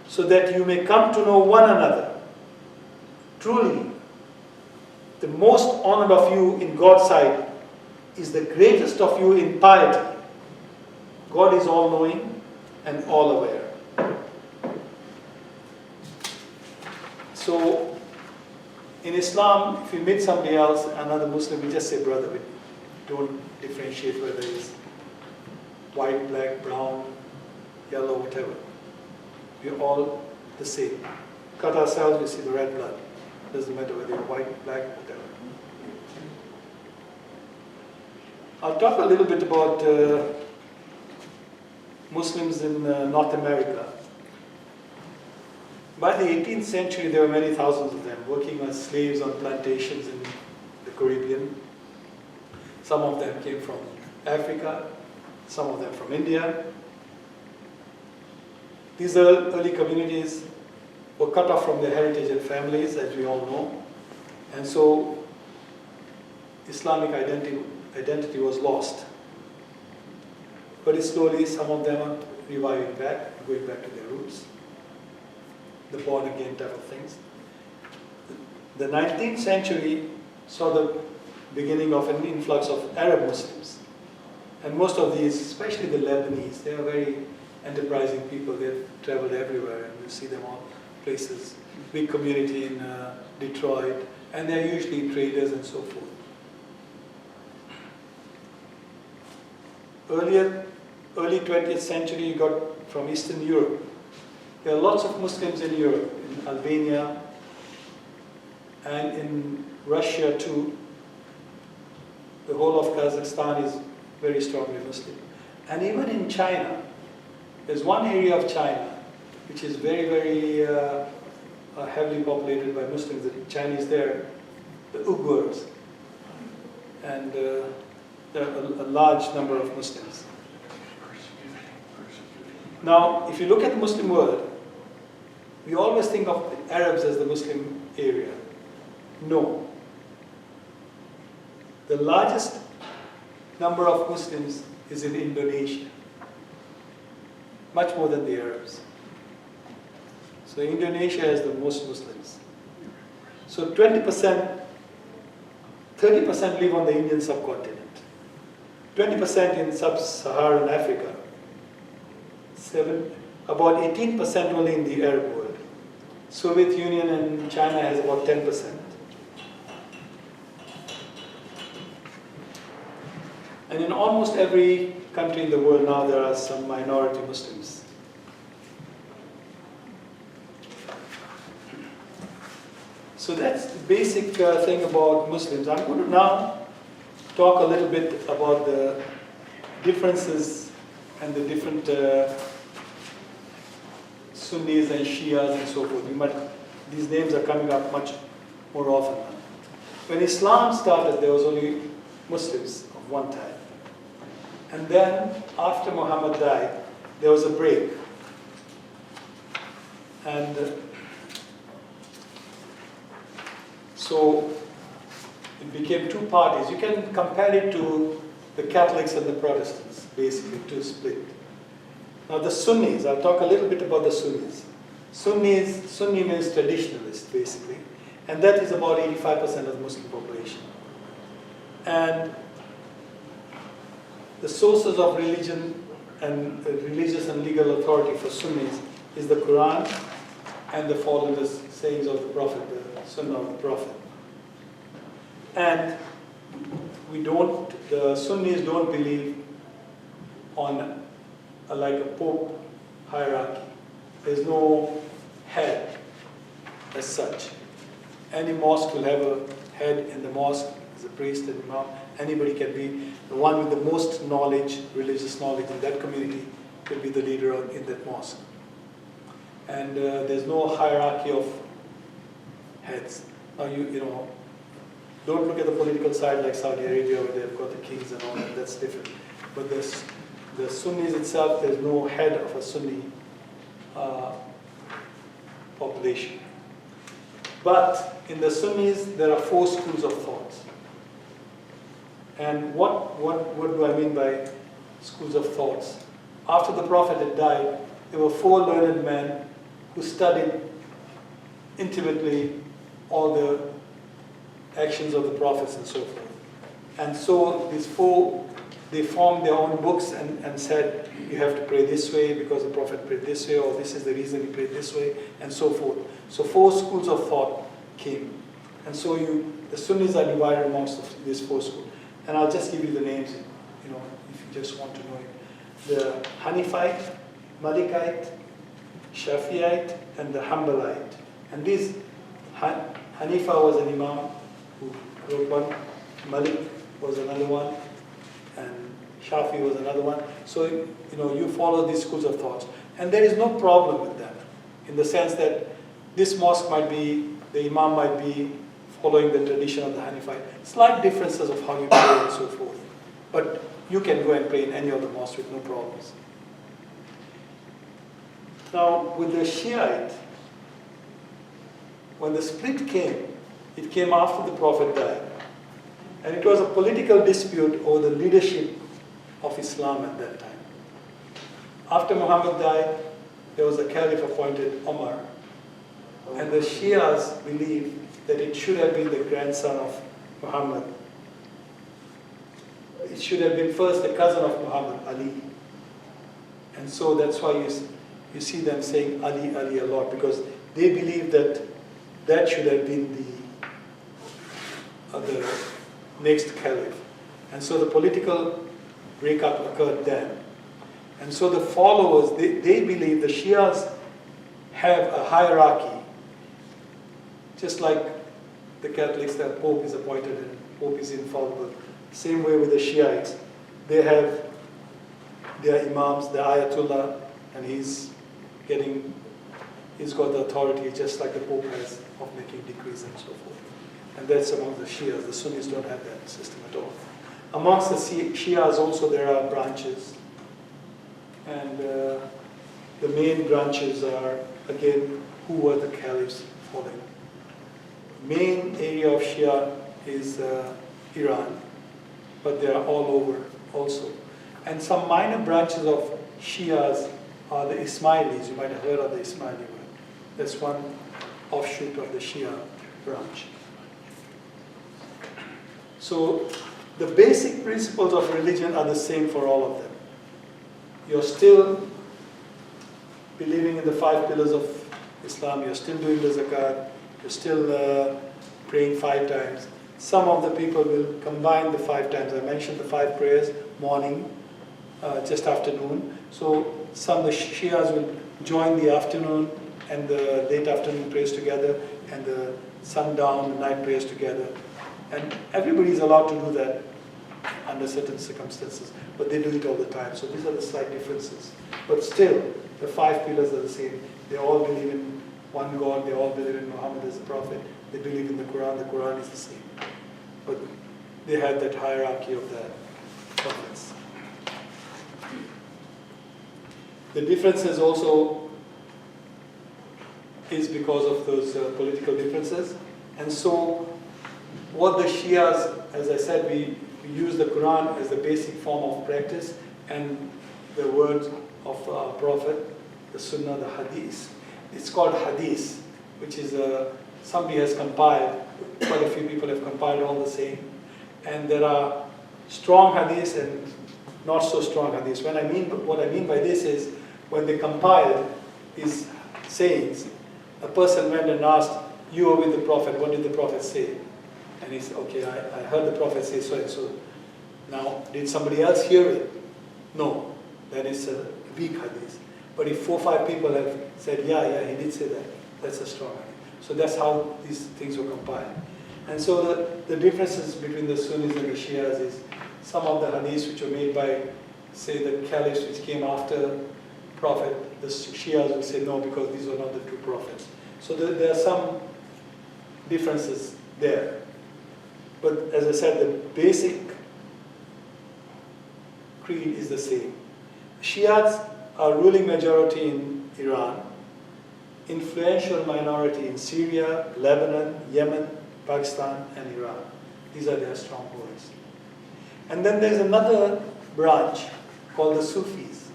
so that you may come to know one another. Truly, the most honored of you in God's sight is the greatest of you in piety. God is all-knowing and all-aware. So, in Islam, if you meet somebody else, another Muslim, we just say brother. We don't differentiate whether it's white, black, brown, yellow, whatever. We're all the same. Cut ourselves, we see the red blood. Doesn't matter whether you're white, black, whatever. I'll talk a little bit about Muslims in North America. By the 18th century, there were many thousands of them working as slaves on plantations in the Caribbean. Some of them came from Africa, some of them from India. These early communities were cut off from their heritage and families, as we all know. And so Islamic identity was lost. But slowly, some of them are reviving back, going back to their roots, the born-again type of things. The 19th century saw the beginning of an influx of Arab Muslims. And most of these, especially the Lebanese, they are very enterprising people. They've traveled everywhere, and you see them all places. Big community in Detroit, and they're usually traders and so forth. Early 20th century, you got from Eastern Europe. There are lots of Muslims in Europe, in Albania, and in Russia too. The whole of Kazakhstan is very strongly Muslim. And even in China, there's one area of China which is very, very heavily populated by Muslims. The Chinese there, the Uyghurs. And there are a large number of Muslims. Now, if you look at the Muslim world, we always think of the Arabs as the Muslim area. No. The largest number of Muslims is in Indonesia, much more than the Arabs. So Indonesia has the most Muslims. So 30% live on the Indian subcontinent, 20% in sub-Saharan Africa, about 18% only in the Arab world. Soviet Union and China has about 10%. And in almost every country in the world now there are some minority Muslims. So that's the basic thing about Muslims. I'm going to now talk a little bit about the differences and the different Sunnis and Shias and so forth. These names are coming up much more often now. When Islam started, there was only Muslims of one type. And then, after Muhammad died, there was a break. And so it became two parties. You can compare it to the Catholics and the Protestants, basically, two split. Now the Sunnis, I'll talk a little bit about the Sunnis. Sunni means traditionalist, basically. And that is about 85% of the Muslim population. And the sources of religion and religious and legal authority for Sunnis is the Quran and the followers sayings of the Prophet, the Sunnah of the Prophet. And the Sunnis don't believe on like a pope hierarchy. There's no head as such. Any mosque will have a head in the mosque, as a priest and imam. Anybody can be the one with the most knowledge, religious knowledge in that community, will be the leader in that mosque. And there's no hierarchy of heads. Now don't look at the political side like Saudi Arabia where they've got the kings and all that. That's different. But the Sunnis itself, there's no head of a Sunni population. But in the Sunnis, there are 4 schools of thought. And what do I mean by schools of thoughts? After the Prophet had died, there were 4 learned men who studied intimately all the actions of the prophets and so forth. And so these 4, they formed their own books and said, you have to pray this way because the Prophet prayed this way, or this is the reason he prayed this way, and so forth. So 4 schools of thought came. And so the Sunnis are divided amongst these 4 schools. And I'll just give you the names, if you just want to know it. The Hanifite, Malikite, Shafi'ite, and the Hanbalite. And these, Hanifa was an imam who wrote one, Malik was another one, and Shafi was another one. So, you follow these schools of thoughts. And there is no problem with that, in the sense that this mosque the imam might be following the tradition of the Hanifite. Slight differences of how you pray and so forth. But you can go and pray in any of the mosques with no problems. Now, with the Shiite, when the split came, it came after the Prophet died. And it was a political dispute over the leadership of Islam at that time. After Muhammad died, there was a caliph appointed, Omar. And the Shias believe that it should have been the grandson of Muhammad. It should have been first the cousin of Muhammad, Ali. And so that's why you see them saying Ali, Ali a lot, because they believe that that should have been the next caliph. And so the political breakup occurred then. And so the followers, they believe the Shias have a hierarchy, just like the Catholics, that Pope is appointed and Pope is infallible. Same way with the Shiites. They have their imams, the Ayatollah, and he's got the authority just like the Pope has of making decrees and so forth. And that's among the Shias. The Sunnis don't have that system at all. Amongst the Shias also there are branches. And the main branches are, again, who were the caliphs for them. Main area of Shia is Iran, but they are all over also. And some minor branches of Shias are the Ismailis. You might have heard of the Ismaili word. That's one offshoot of the Shia branch. So the basic principles of religion are the same for all of them. You're still believing in the 5 pillars of Islam, you're still doing the zakat, you're still praying 5 times. Some of the people will combine the 5 times. I mentioned the 5 prayers, morning, just afternoon. So some of the Shias will join the afternoon and the late afternoon prayers together, and the sundown, the night prayers together. And everybody is allowed to do that under certain circumstances, but they do it all the time. So these are the slight differences. But still, the 5 pillars are the same. They all believe in one God. They all believe in Muhammad as a prophet. They believe in the Quran. The Quran is the same. But they have that hierarchy of the prophets. The differences also is because of those political differences. And so what the Shias, as I said, we use the Quran as the basic form of practice, and the words of our Prophet, the Sunnah, the Hadith. It's called Hadith, which is somebody has compiled, quite a few people have compiled all the same. And there are strong Hadiths and not so strong Hadiths. What I mean by this is, when they compiled these sayings, a person went and asked, you were with the Prophet, what did the Prophet say? And he said, okay, I heard the Prophet say so and so. Now, did somebody else hear it? No. That is a weak hadith. But if 4 or 5 people have said, yeah, he did say that, that's a strong hadith. So that's how these things were compiled. And so the differences between the Sunnis and the Shias is some of the hadiths which were made by, say, the caliphs which came after Prophet, the Shias will say no, because these were not the true prophets. So there are some differences there. But as I said, the basic creed is the same. Shias are ruling majority in Iran, influential minority in Syria, Lebanon, Yemen, Pakistan, and Iran. These are their strongholds. And then there's another branch called the Sufis.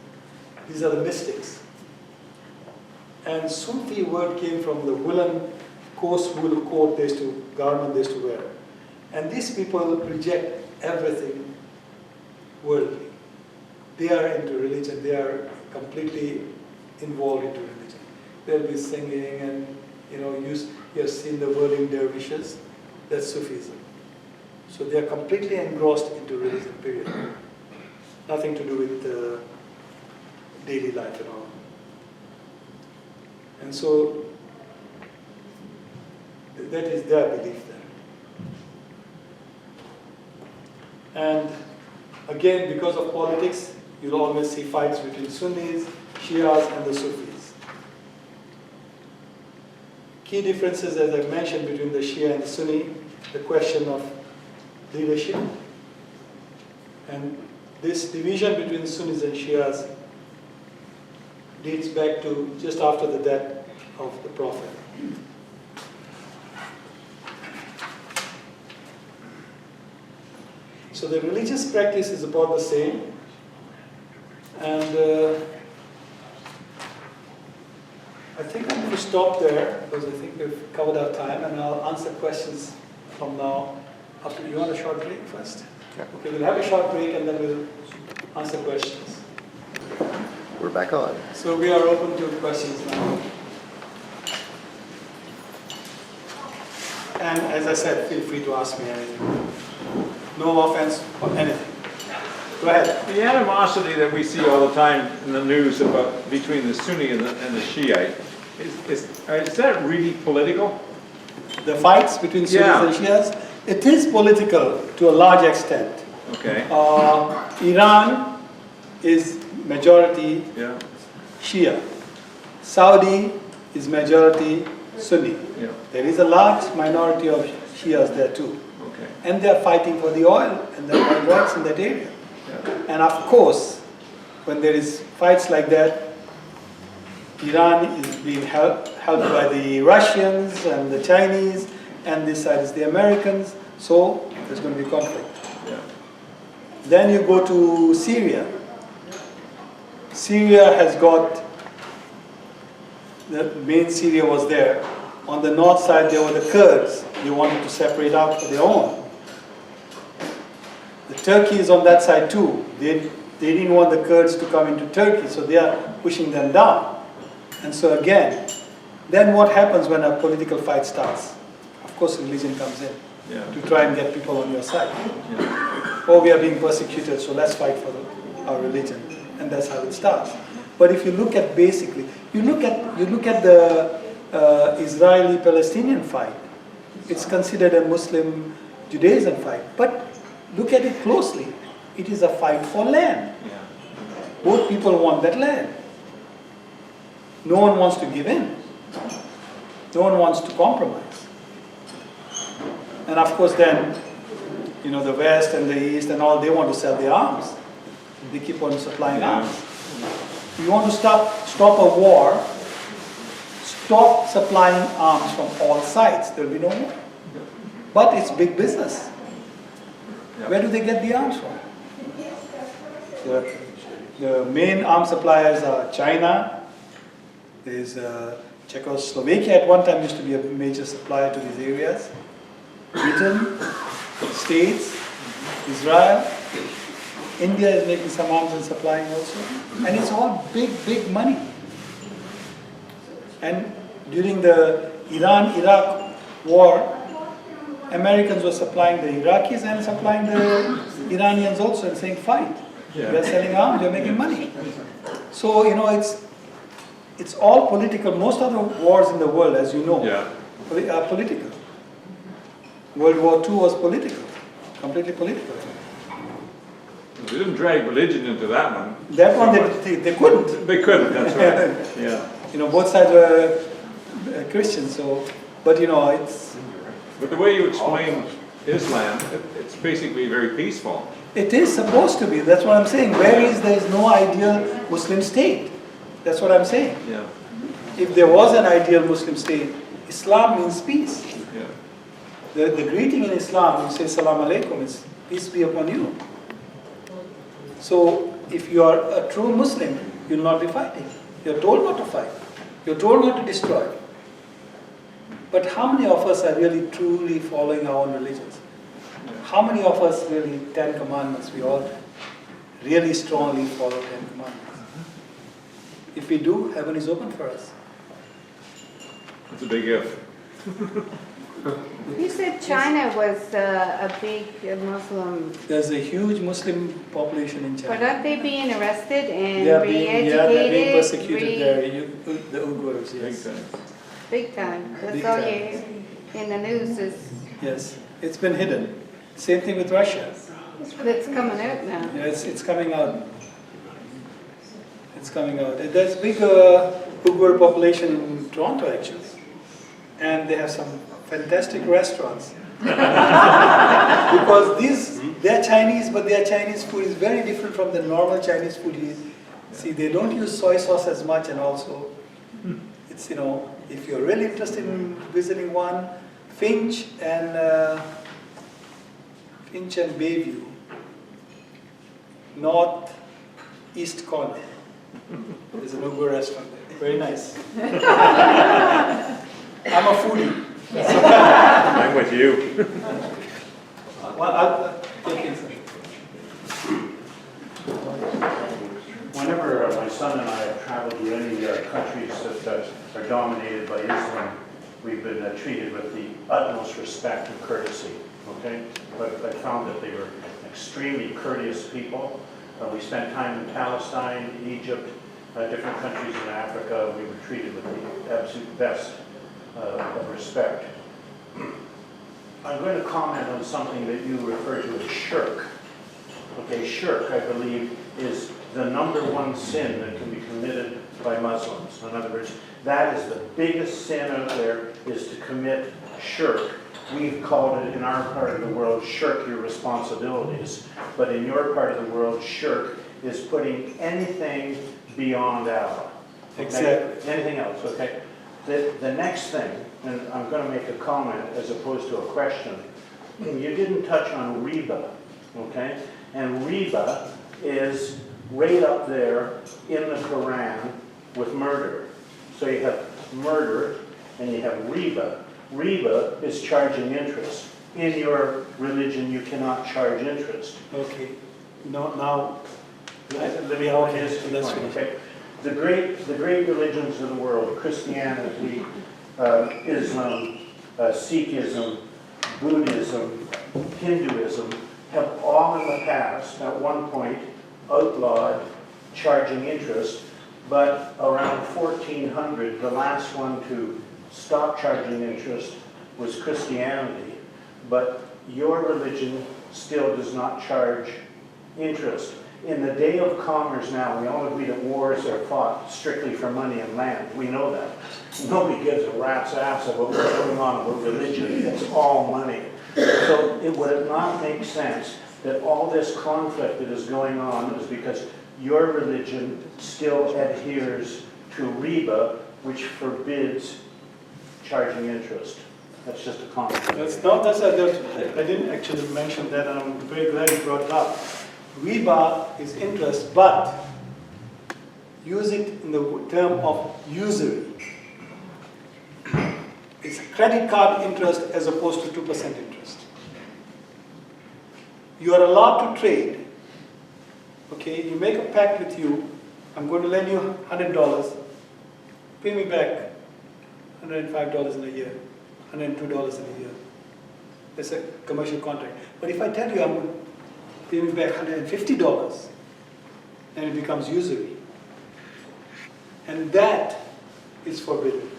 These are the mystics. And Sufi word came from the woolen, coarse wool coat garment they used to wear. And these people reject everything worldly. They are into religion. They are completely involved into religion. They'll be singing, and you have seen the whirling dervishes. That's Sufism. So they are completely engrossed into religion, period. Nothing to do with daily life at all. And so that is their belief there. And again, because of politics, you'll always see fights between Sunnis, Shias, and the Sufis. Key differences, as I mentioned, between the Shia and the Sunni, the question of leadership. And this division between Sunnis and Shias dates back to just after the death of the Prophet. So the religious practice is about the same, and I think I'm think we stop there because I think we've covered our time, and I'll answer questions from now up to. You want a short break first? Yeah. Okay, we'll have a short break and then we'll answer questions. We're back on. So we are open to questions now. And as I said, feel free to ask me anything. No offense or anything. Go ahead. The animosity that we see all the time in the news about between the Sunni and the Shiite, is that really political? The fights between Sunnis Yeah. and Shias, it is political to a large extent. Okay. Iran is majority Yeah. Shia. Saudi is majority Sunni. Yeah. There is a large minority of Shias there too. Okay. And they are fighting for the oil and the oil rights in that area. Yeah. And of course, when there is fights like that, Iran is being helped by the Russians and the Chinese, and this side is the Americans, so there's going to be conflict. Yeah. Then you go to Syria. Syria has got, the main Syria was there. On the north side there were the Kurds. They wanted to separate out for their own. The Turkey is on that side too. They didn't want the Kurds to come into Turkey, so they are pushing them down. And so again, then what happens when a political fight starts? Of course religion comes in to try and get people on your side. Oh, we are being persecuted, so let's fight for our religion. And that's how it starts. But if you look at basically, you look at the Israeli-Palestinian fight, it's considered a Muslim-Judaism fight. But look at it closely. It is a fight for land. Yeah. Both people want that land. No one wants to give in. No one wants to compromise. And of course then, you know, the West and the East and all, they want to sell their arms. They keep on supplying arms. You want to stop a war, stop supplying arms from all sides. There will be no war. But it's big business. Where do they get the arms from? The main arms suppliers are China. There's Czechoslovakia at one time used to be a major supplier to these areas. Britain, States, Israel. India is making some arms and supplying also. And it's all big, big money. And during the Iran-Iraq war, Americans were supplying the Iraqis and supplying the Iranians also and saying, fight. Yeah. They're selling arms, they're making money. So, you know, it's all political. Most of the wars in the world, as you know, are political. World War II was political, completely political. They didn't drag religion into that one. That one they couldn't. They couldn't, that's right. Yeah. You know, both sides were Christians, so, but you know, it's... But the way you explain Islam, it's basically very peaceful. It is supposed to be, that's what I'm saying. Whereas there is no ideal Muslim state. That's what I'm saying. Yeah. If there was an ideal Muslim state, Islam means peace. Yeah. The greeting in Islam, you say Salam Alaikum, is peace be upon you. So if you are a true Muslim, you will not be fighting. You're told not to fight. You're told not to destroy. But how many of us are really truly following our own religions? How many of us really, 10 commandments, we all really strongly follow 10 commandments? If we do, heaven is open for us. It's a big if. You said China was a big Muslim, There's a huge Muslim population in but China. aren't they being arrested and They're re-educated? being persecuted there, the Uyghurs, Big yes. time. Big time. That's Big all time. you hear in the news is, Yes, it's been hidden. Same thing with Russia. that's coming out now. Yeah, it's coming out. It's coming out. There's a big Uyghur population in Toronto actually. And they have some fantastic restaurants. Because they're Chinese, but their Chinese food is very different from the normal Chinese food you see. They don't use soy sauce as much, and also it's, you know, if you're really interested in visiting one, Finch and Bayview, north east corner. There's an Uyghur restaurant there. Very nice. I'm a foodie. I'm with you. Well, I'll take it. Whenever my son and I have traveled to any countries that are dominated by Islam, we've been treated with the utmost respect and courtesy, okay? But I found that they were extremely courteous people. We spent time in Palestine, Egypt, different countries in Africa. We were treated with the absolute best of respect. I'm going to comment on something that you refer to as shirk. Okay, shirk, I believe, is the #1 sin that can be committed by Muslims. In other words, that is the biggest sin out there, is to commit shirk. We've called it in our part of the world, shirk your responsibilities. But in your part of the world, shirk is putting anything beyond Allah. Okay? Exactly. Anything else, okay? The next thing, and I'm going to make a comment as opposed to a question, you didn't touch on riba, okay? And riba is right up there in the Quran with murder. So you have murder and you have riba. Riba is charging interest. In your religion, you cannot charge interest. Okay. Now, Let me hold this to that's point, fine. okay? The great religions of the world, Christianity, Islam, Sikhism, Buddhism, Hinduism, have all in the past, at one point, outlawed charging interest, but around 1400, the last one to stop charging interest was Christianity, but your religion still does not charge interest. In the day of commerce now, we all agree that wars are fought strictly for money and land. We know that. Nobody gives a rat's ass about what's going on about religion. It's all money. So would it not make sense that all this conflict that is going on is because your religion still adheres to riba, which forbids charging interest? That's just a comment. I didn't actually mention that, and I'm very glad you brought it up. Riba is interest, but use it in the term of usury. It's credit card interest as opposed to 2% interest. You are allowed to trade. Okay, you make a pact with you. I'm going to lend you $100. Pay me back $105 in a year, $102 in a year. That's a commercial contract. But if I tell you I'm going to pay me back $150, then it becomes usury. And that is forbidden.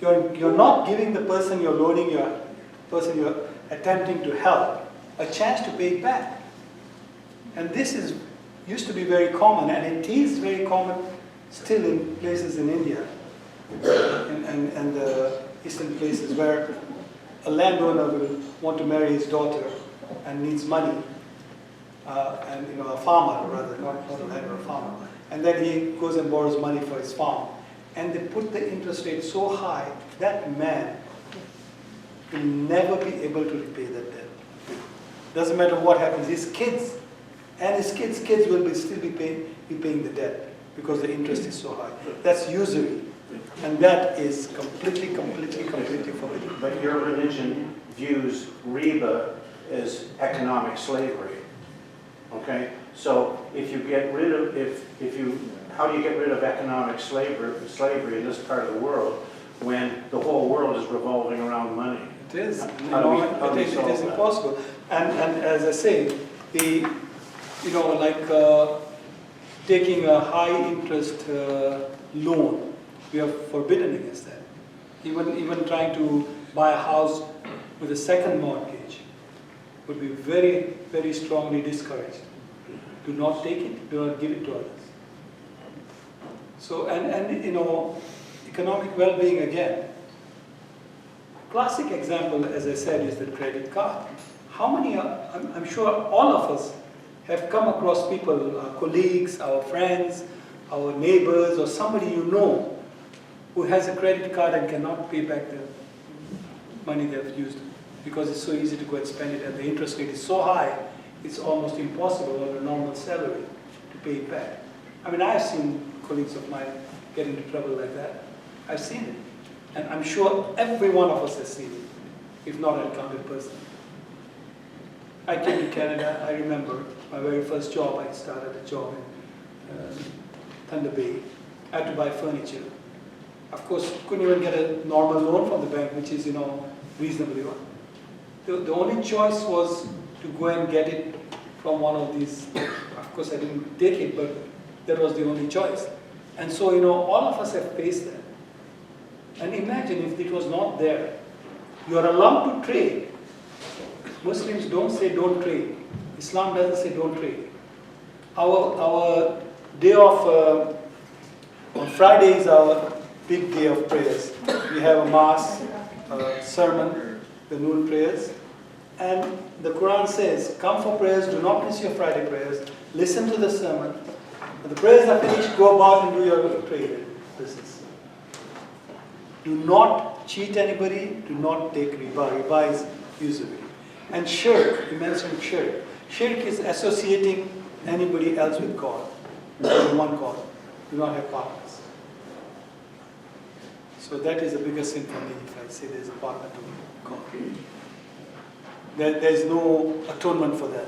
You're not giving the person you're loaning, your person you're attempting to help, a chance to pay it back. And this used to be very common, and it is very common still in places in India and the eastern places where a landowner will want to marry his daughter and needs money, and a farmer rather, not a landowner, a farmer. And then he goes and borrows money for his farm. And they put the interest rate so high, that man will never be able to repay that debt. Doesn't matter what happens, his kids and his kids' kids will still be paying the debt because the interest is so high. That's usury. And that is completely forbidden. But your religion views riba as economic slavery. Okay? So if you get rid of, how do you get rid of economic slavery in this part of the world when the whole world is revolving around money? It is. How do we It solve is that? impossible. And as I say, taking a high interest loan, we are forbidden against that. Even trying to buy a house with a second mortgage would be very, very strongly discouraged. Do not take it, do not give it to others. So, economic well-being again. Classic example, as I said, is the credit card. How many, I'm sure all of us have come across people, our colleagues, our friends, our neighbors, or somebody you know who has a credit card and cannot pay back the money they've used because it's so easy to go and spend it, and the interest rate is so high, it's almost impossible on a normal salary to pay it back. I mean, I've seen colleagues of mine get into trouble like that. I've seen it. And I'm sure every one of us has seen it, if not encountered personally. I came to Canada, I remember my very first job, I started a job in Thunder Bay. I had to buy furniture. Of course, couldn't even get a normal loan from the bank, which is, reasonably one. The only choice was to go and get it from one of these. Of course, I didn't take it, but that was the only choice. And so, all of us have faced that. And imagine if it was not there. You are allowed to trade. Muslims don't say don't trade. Islam doesn't say don't trade. Our day of, on Friday is our big day of prayers. We have a mass, a sermon, the noon prayers. And the Quran says, come for prayers, do not miss your Friday prayers, listen to the sermon. When the prayers are finished, go about and do your trade business. Do not cheat anybody, do not take riba. Riba is usury. And shirk, you mentioned shirk. Shirk is associating anybody else with God. In one God. Do not have partners. So that is the biggest sin for me if I say there is a partner to God. There is no atonement for that.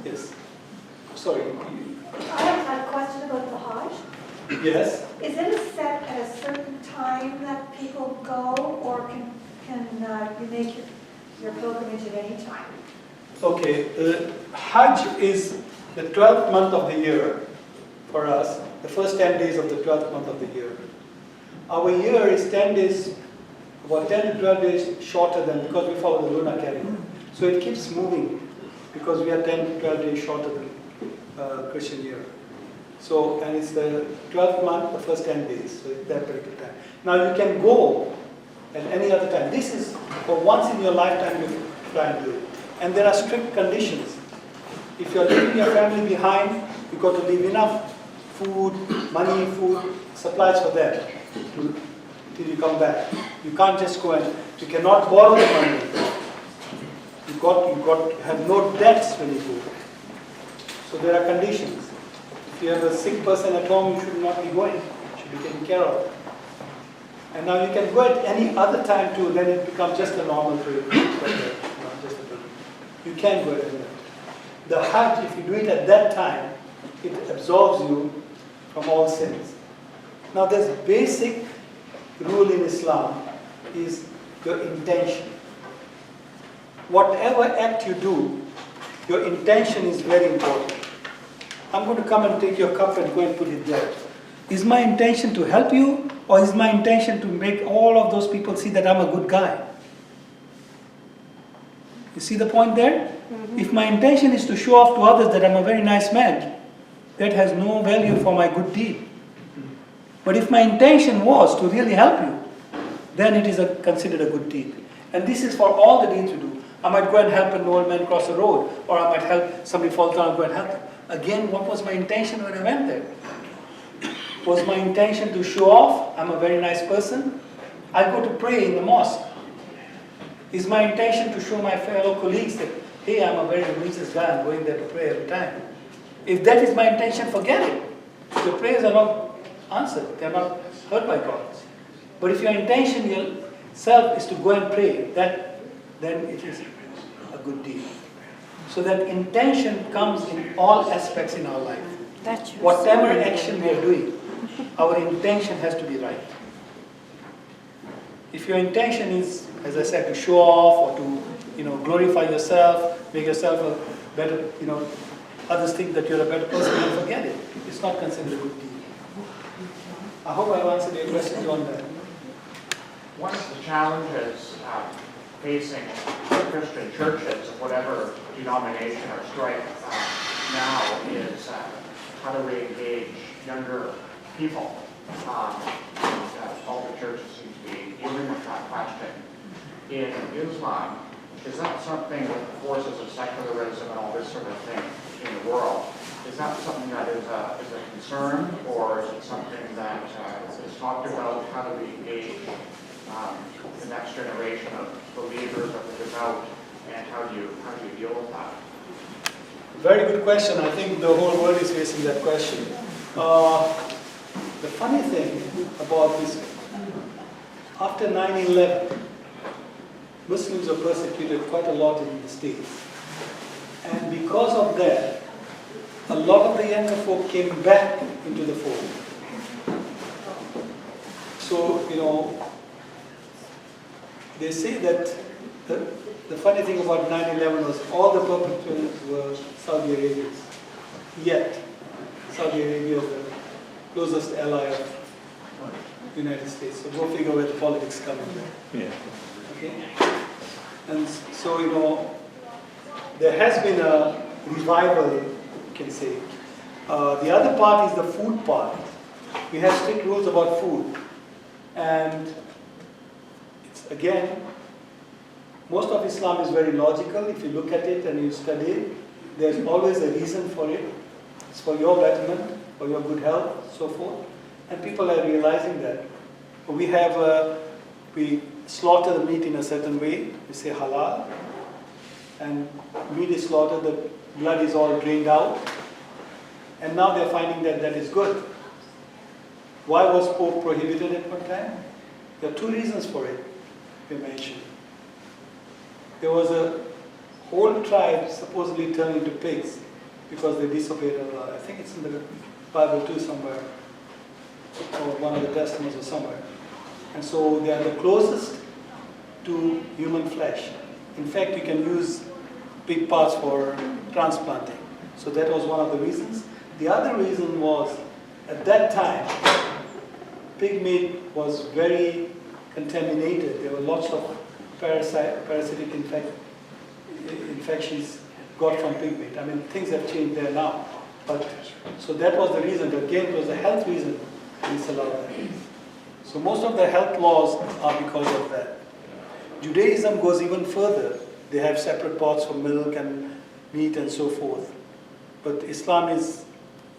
Yes. Sorry. I have a question about the Hajj. Yes. Is it set at a certain time that people go, or can you make your pilgrimage at any time? Okay. Hajj is the 12th month of the year for us, the first 10 days of the 12th month of the year. Our year is 10 days, about 10 to 12 days shorter than, because we follow the lunar calendar. So it keeps moving because we are 10 to 12 days shorter than Christian year. So, and it's the 12th month, the first 10 days, so it's that particular time. Now you can go at any other time. This is for once in your lifetime you try and do it. And there are strict conditions. If you're leaving your family behind, you've got to leave enough food, money, food, supplies for them till you come back. You can't just go and, you cannot borrow the money. You've got to have no debts when you go. So there are conditions. If you have a sick person at home, you should not be going. You should be taken care of. And now you can go at any other time too, then it becomes just a normal trip. You can go at any time. The Hajj, if you do it at that time, it absolves you from all sins. Now there's a basic rule in Islam is your intention. Whatever act you do, your intention is very important. I'm going to come and take your cup and go and put it there. Is my intention to help you, or is my intention to make all of those people see that I'm a good guy? You see the point there? Mm-hmm. If my intention is to show off to others that I'm a very nice man, that has no value for my good deed. But if my intention was to really help you, then it is considered a good deed. And this is for all the deeds you do. I might go and help an old man cross the road, or I might help somebody fall down and go and help them. Again, what was my intention when I went there? Was my intention to show off, I'm a very nice person? I go to pray in the mosque. Is my intention to show my fellow colleagues that, hey, I'm a very religious guy, I'm going there to pray every time? If that is my intention, forget it. Your prayers are not answered, they are not heard by God. But if your intention yourself is to go and pray, then it is a good deed. So that intention comes in all aspects in our life. Whatever action we are doing, our intention has to be right. If your intention is, as I said, to show off or to glorify yourself, make yourself a better, others think that you're a better person, then forget it. It's not considered a good deed. I hope I've answered your question on that. One of the challenges facing Christian churches of whatever denomination or stripe now is how do we engage younger people? All the churches seem to be dealing with that question. In Islam, is that something with the forces of secularism and all this sort of thing in the world? Is that something that is a concern, or is it something that is talked about? How do we engage the next generation of believers, of the devout, and how do you deal with that? Very good question. I think the whole world is facing that question. The funny thing about this, after 9/11, Muslims were persecuted quite a lot in the States. And because of that, a lot of the younger folk came back into the fold. So, they say that the funny thing about 9/11 was all the perpetrators were Saudi Arabians. Yet, Saudi Arabia is the closest ally of the United States. So go figure where the politics come in there. Yeah. Okay? And so, there has been a revival, you can say. The other part is the food part. We have strict rules about food. And it's, again, most of Islam is very logical. If you look at it and you study it, there's always a reason for it. It's for your betterment, for your good health, so forth. And people are realizing that. We slaughter the meat in a certain way. We say halal. And meat is slaughtered, the blood is all drained out. And now they're finding that that is good. Why was pork prohibited at one time? There are two reasons for it, we mentioned. There was a whole tribe supposedly turned into pigs because they disobeyed Allah. I think it's in the Bible too somewhere, or one of the Testaments or somewhere. And so they are the closest to human flesh. In fact, you can use pig parts for transplanting. So that was one of the reasons. The other reason was, at that time, pig meat was very contaminated. There were lots of parasitic infections got from pig meat. I mean, things have changed there now. But so that was the reason. Again, it was a health reason we allowed that. So most of the health laws are because of that. Judaism goes even further. They have separate pots for milk and meat and so forth. But Islam is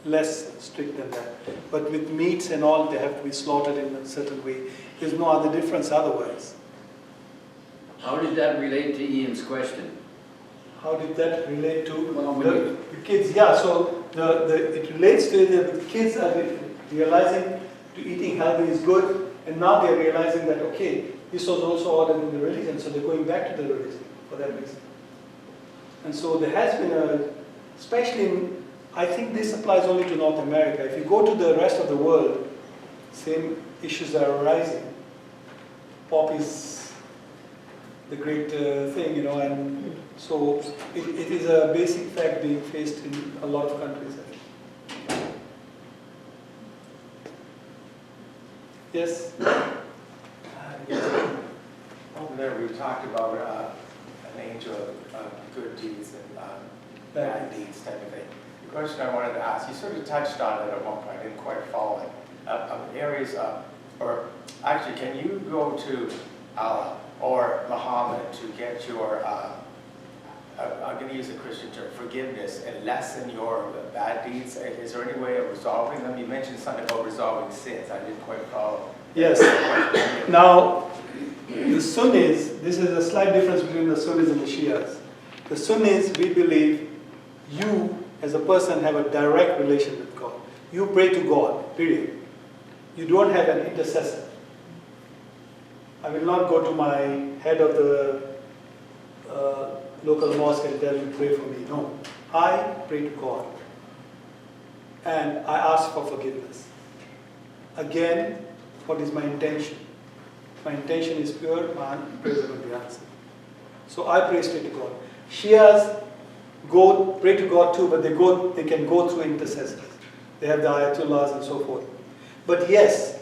less strict than that. But with meats and all, they have to be slaughtered in a certain way. There's no other difference otherwise. How did that relate to Ian's question? How did that relate to Well, when the kids? Yeah, so it relates to the kids are realizing to eating healthy is good, and now they're realizing that, okay, this was also ordered in the religion, so they're going back to the religion for that reason. And so there has been especially in, I think this applies only to North America. If you go to the rest of the world, same issues are arising. Pop is the great thing, and so it is a basic fact being faced in a lot of countries. Yes? Over there, we talked about an age of good deeds and bad deeds type of thing. The question I wanted to ask, you sort of touched on it at one point, I didn't quite follow it. Areas or actually, can you go to Allah or Muhammad to get your, I'm going to use a Christian term, forgiveness and lessen your bad deeds? Is there any way of resolving them? You mentioned something about resolving sins. I didn't quite follow. Yes. Now, the Sunnis, this is a slight difference between the Sunnis and the Shias. The Sunnis, we believe you as a person have a direct relation with God. You pray to God, period. You don't have an intercessor. I will not go to my head of the local mosque and tell him, pray for me. No. I pray to God. And I ask for forgiveness. Again, what is my intention? My intention is pure, my prayers are going to be answered. So I pray straight to God. Shias go pray to God too, but they can go through intercessors. They have the ayatollahs and so forth. But yes,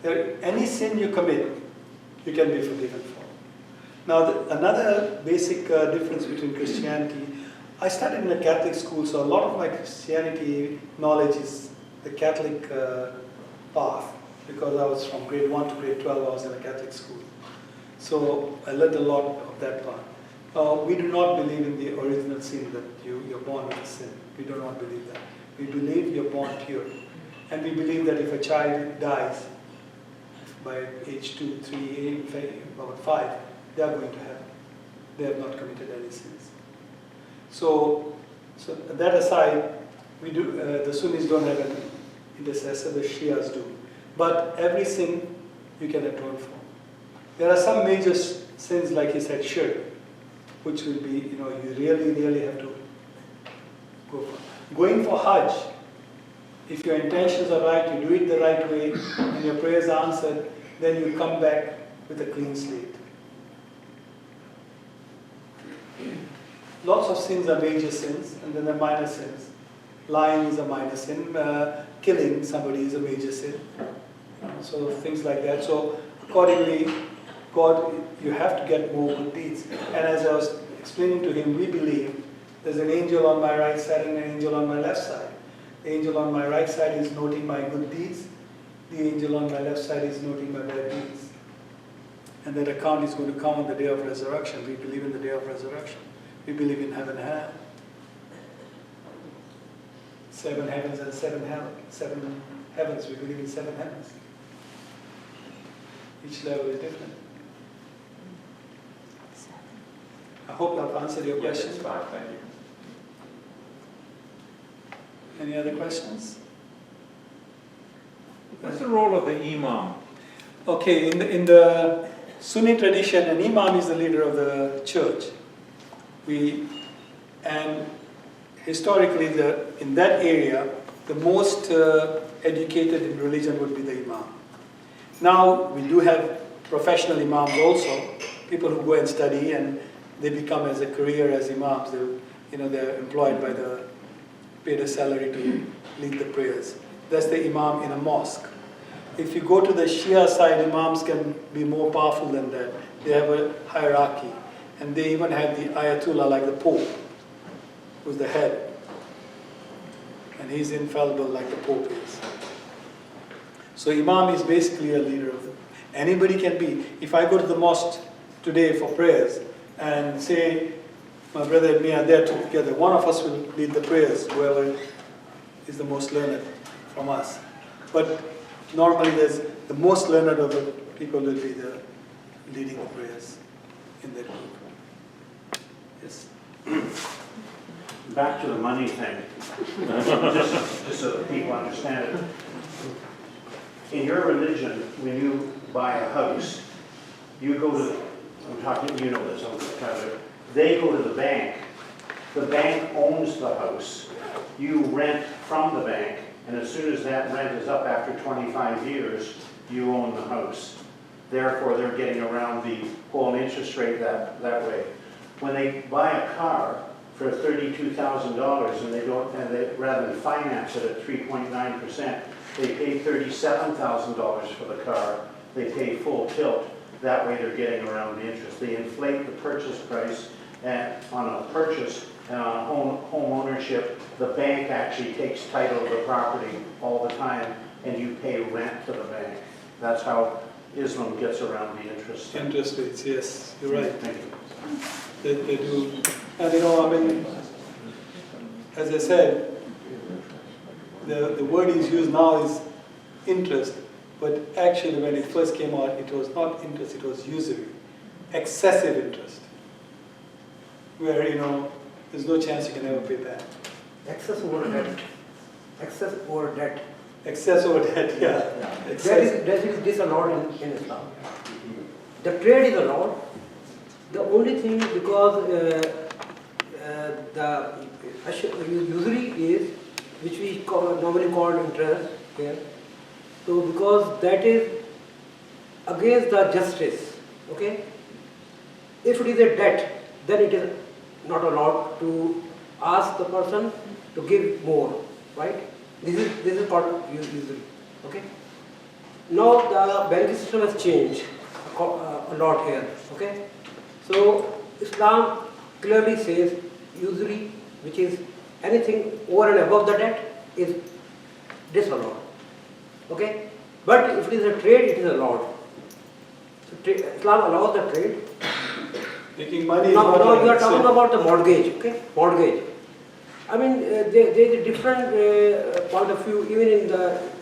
any sin you commit, you can be forgiven for. Now, another basic difference between Christianity, I studied in a Catholic school, so a lot of my Christianity knowledge is the Catholic path, because I was from grade 1 to grade 12, I was in a Catholic school. So I learned a lot of that part. We do not believe in the original sin, that you're born with a sin. We do not believe that. We believe you're born pure. And we believe that if a child dies by age 2, 3, about 5, they are going to heaven. They have not committed any sins. So So that aside, we do, the Sunnis don't have an intercessor, the Shias do. But every sin you can atone for. There are some major sins, like he said, shirk, which will be, you really, really have to go for. Going for Hajj, if your intentions are right, you do it the right way, and your prayers are answered, then you come back with a clean slate. Lots of sins are major sins, and then there are minor sins. Lying is a minor sin, killing somebody is a major sin. So things like that. So accordingly, God, you have to get more good deeds. And as I was explaining to him, we believe there's an angel on my right side and an angel on my left side. The angel on my right side is noting my good deeds. The angel on my left side is noting my bad deeds. And that account is going to come on the day of resurrection. We believe in the day of resurrection. We believe in heaven and hell. 7 heavens and 7 heavens. We believe in 7 heavens. Each level is different. I hope I've answered your question. Yes, fine, thank you. Any other questions? What's the role of the imam? Okay, in the Sunni tradition, an imam is the leader of the church. And historically, in that area, the most educated in religion would be the imam. Now, we do have professional imams also, people who go and study and they become as a career as imams. They're employed by paid a salary to lead the prayers. That's the imam in a mosque. If you go to the Shia side, imams can be more powerful than that. They have a hierarchy. And they even have the Ayatollah, like the Pope, who's the head. And he's infallible like the Pope is. So imam is basically a leader of them. Anybody can be. If I go to the mosque today for prayers and say, my brother and me are there together, one of us will lead the prayers, whoever is the most learned from us. But normally there's the most learned of the people will be the leading the prayers in that group. Yes. Back to the money thing, just so that people understand it. In your religion, when you buy a house, you go to, I'm talking, you know this, I'm kind of, they go to the bank owns the house, you rent from the bank, and as soon as that rent is up after 25 years, you own the house. Therefore, they're getting around the whole interest rate that way. When they buy a car for $32,000 and they rather than finance it at 3.9%, they pay $37,000 for the car. They pay full tilt. That way, they're getting around the interest. They inflate the purchase price on a purchase, and on home ownership, the bank actually takes title of the property all the time, and you pay rent to the bank. That's how Islam gets around the interest. Interest rates, yes, you're right. Thank you. They do. And as I said, the word is used now is interest, but actually when it first came out, it was not interest, it was usury, excessive interest, where, there's no chance you can ever pay back. Excess over debt. Excess over debt. Excess over debt, yeah. That is disallowed in Islam. The trade is allowed. The only thing, because the usury is, which we normally call interest here, so because that is against the justice, okay? If it is a debt, then it is not allowed to ask the person to give more, right? This is called usury, okay? Now the banking system has changed a lot here, okay? So Islam clearly says usury, which is anything over and above the debt, is disallowed, okay? But if it is a trade, it is allowed. So Islam allows the trade. Making money. Now you are talking about the mortgage, okay? Mortgage. I mean, there is a different point of view even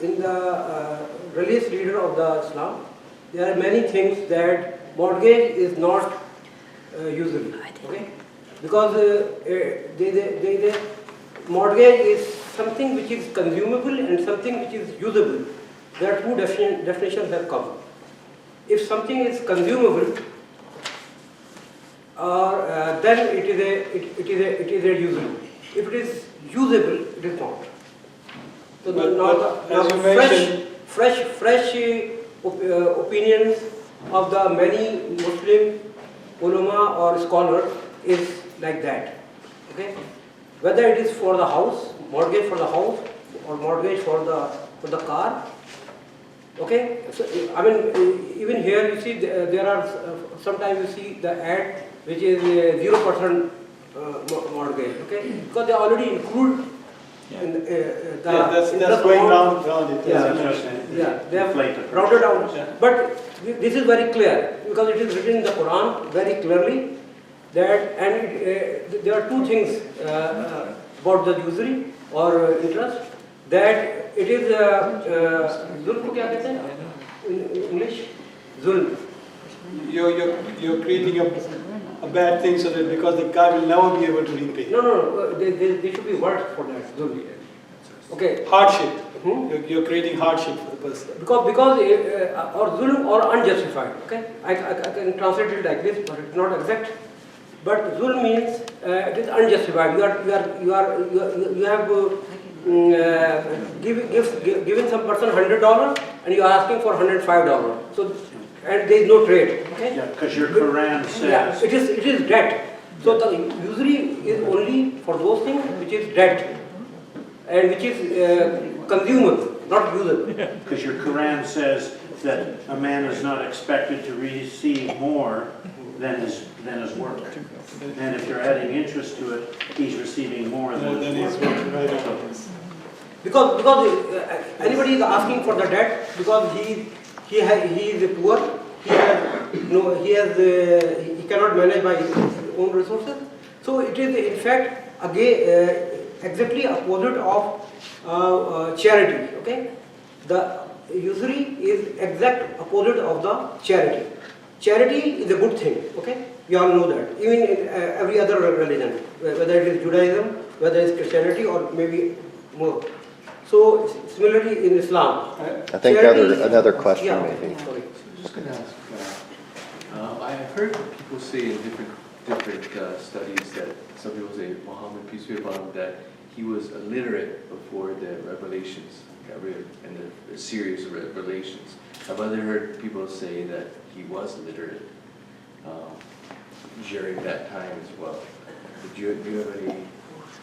in the religious leader of the Islam. There are many things that mortgage is not usury, okay? Because there is mortgage is something which is consumable and something which is usable. There are two definitions that come. If something is consumable, then it is a usable. If it is usable, it is not. So as you mentioned, fresh opinions of the many Muslim ulama or scholars is like that. Okay, whether it is for the house, mortgage for the house, or mortgage for the car. Okay, so I mean, even here you see there are sometimes you see the ad which is 0% mortgage. Okay, because they already include in the that's interest going amount. round it. Yeah, they have Inflate the rounded price. down. But this is very clear because it is written in the Quran very clearly that, and there are two things about the usury or interest, that it is zulm ko kya kehte hain in English? Zulm. You're creating a bad thing so that because the guy will never be able to repay. No, there should be words for that. Zulm. Okay. Hardship. You're creating hardship for the person. Because or zulm or unjustified. Okay, I can translate it like this, but it's not exact. But zulm means it is unjustified. You have given some person $100 and you are asking for $105. So and there is no trade. Okay. Yeah, because your Quran says. Yeah, it is debt. So the usury is only for those things which is debt and which is consumable, not usable. Because your Quran says that a man is not expected to receive more than his work. And if you're adding interest to it, he's receiving more than his work. Because anybody is asking for the debt because he is poor, he cannot manage by his own resources. So it is in fact again exactly opposite of charity. Okay, the usury is exact opposite of the charity. Charity is a good thing. Okay, we all know that. Even in every other religion, whether it is Judaism, whether it is Christianity, or maybe more. So similarly in Islam. I think another question yeah, maybe. Sorry. I'm just going to ask, I have heard people say in different studies that some people say, Muhammad, peace be upon him, that he was illiterate before the revelations, and the series of revelations. I've other heard people say that he was illiterate during that time as well. Do you have any?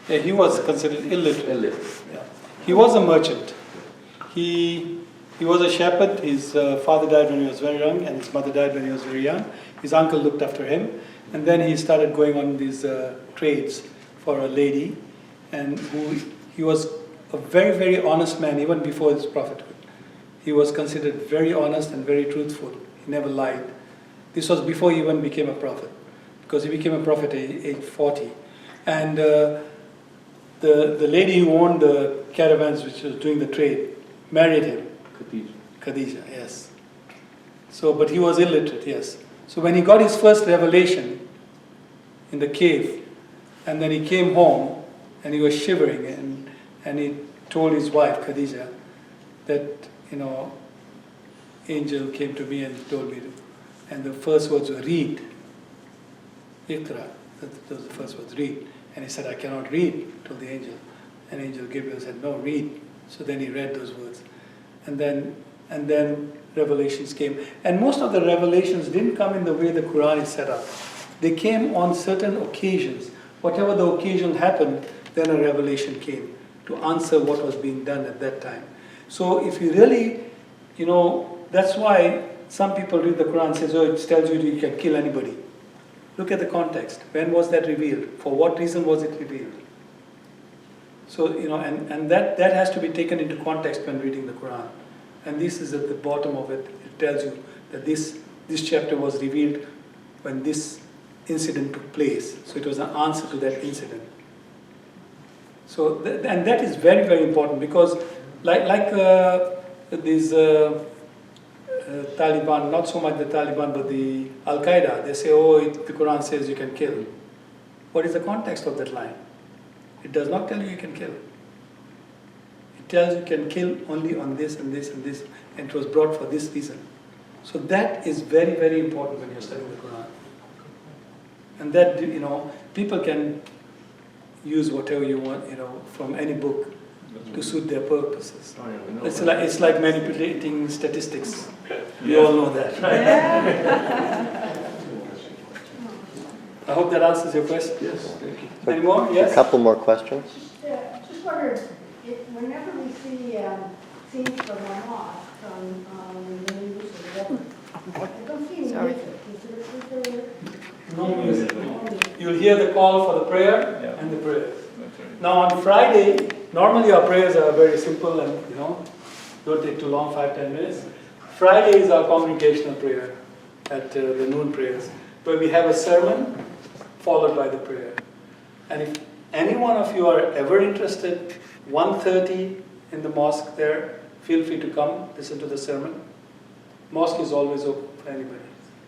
Yeah, he was considered illiterate. Illiterate. Yeah. He was a merchant. He was a shepherd. His father died when he was very young, and his mother died when he was very young. His uncle looked after him, and then he started going on these trades for a lady, and he was a very, very honest man even before his prophethood. He was considered very honest and very truthful. He never lied. This was before he even became a prophet, because he became a prophet at age 40. And the lady who owned the caravans, which was doing the trade, married him. Khadija, yes. So, but he was illiterate, yes. So when he got his first revelation in the cave, and then he came home, and he was shivering, and he told his wife, Khadija, that, angel came to me and told me to, and the first words were read. Iqra, that was the first words, read. And he said, I cannot read, told the angel. And Angel Gabriel said, no, read. So then he read those words. And then revelations came. And most of the revelations didn't come in the way the Quran is set up. They came on certain occasions. Whatever the occasion happened, then a revelation came to answer what was being done at that time. So if you really, that's why some people read the Quran and says, oh, it tells you can kill anybody. Look at the context. When was that revealed? For what reason was it revealed? So, and that has to be taken into context when reading the Quran. And this is at the bottom of it. It tells you that this chapter was revealed when this incident took place. So it was an answer to that incident. So, and that is very, very important, because like these Taliban, not so much the Taliban, but the Al-Qaeda, they say, oh, the Quran says you can kill. What is the context of that line? It does not tell you you can kill. It tells you can kill only on this and this and this, and it was brought for this reason. So that is very, very important when you're studying the Quran. And that, people can use whatever you want, from any book to suit their purposes. It's like manipulating statistics. We all know that, right? I hope that answers your question. Yes, thank you. Any more? Yes? A couple more questions. Yeah, just wondered, whenever we see scenes from the mosque, from the news or whatever, I don't see any music. Is there No music. You'll hear the call for the prayer and the prayers. Now on Friday, normally our prayers are very simple and don't take too long, 5-10 minutes. Friday is our congregational prayer at the noon prayers, where we have a sermon followed by the prayer. And if any one of you are ever interested, 1:30 in the mosque there, feel free to come listen to the sermon. Mosque is always open for anybody.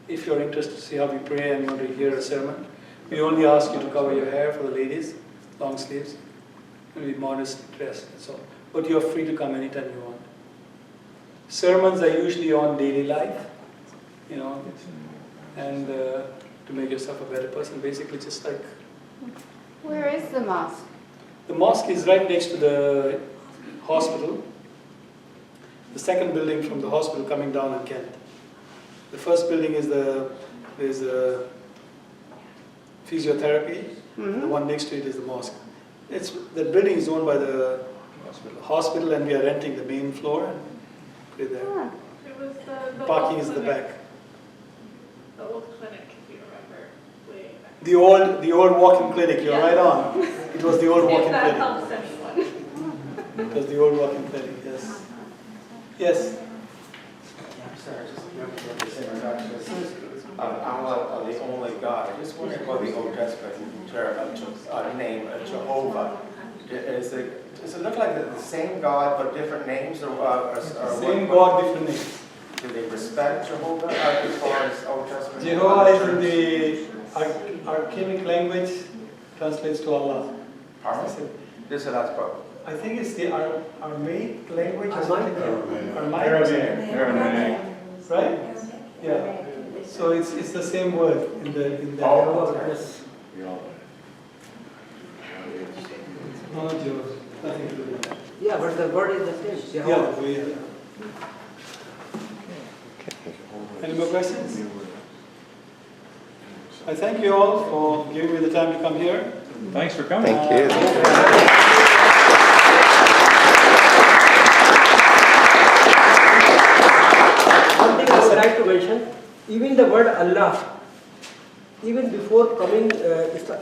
If you're interested to see how we pray and you want to hear a sermon, we only ask you to cover your hair for the ladies, long sleeves, and be modest dressed, that's all. But you're free to come anytime you want. Sermons are usually on daily life, and to make yourself a better person, basically just like... Where is the mosque? The mosque is right next to the hospital, the second building from the hospital coming down in Kent. The first building is the physiotherapy, and the one next to it is the mosque. The building is owned by the hospital, and we are renting the main floor and put it there. Ah. It was the Parking old is the clinic. back. The old clinic, if you remember, way back. The old walk-in clinic, you're right on. It was the old walk-in If that clinic. helps anyone. It was the old walk-in clinic, yes. Yes? I'm sorry, just remember this introduction. It says, Allah the only God. I just wondering about the Old Testament name, Jehovah. Does it look like the same God but different names? Or Same God, different names. Do they respect Jehovah as far as Old Testament? Jehovah is in the archaic language, translates to Allah. Pardon? This is that's probably. I think it's the Aramaic language or Aramaic. something. Aramaic. Right? Yeah. So it's the same word in the Yes. No, Jehovah. Nothing to do with that. Yeah, but the word is the same. Yeah, Any more questions? I thank you all for giving me the time to come here. Thanks for coming. Thank you. One thing I would like to mention, even the word Allah, even before coming Islam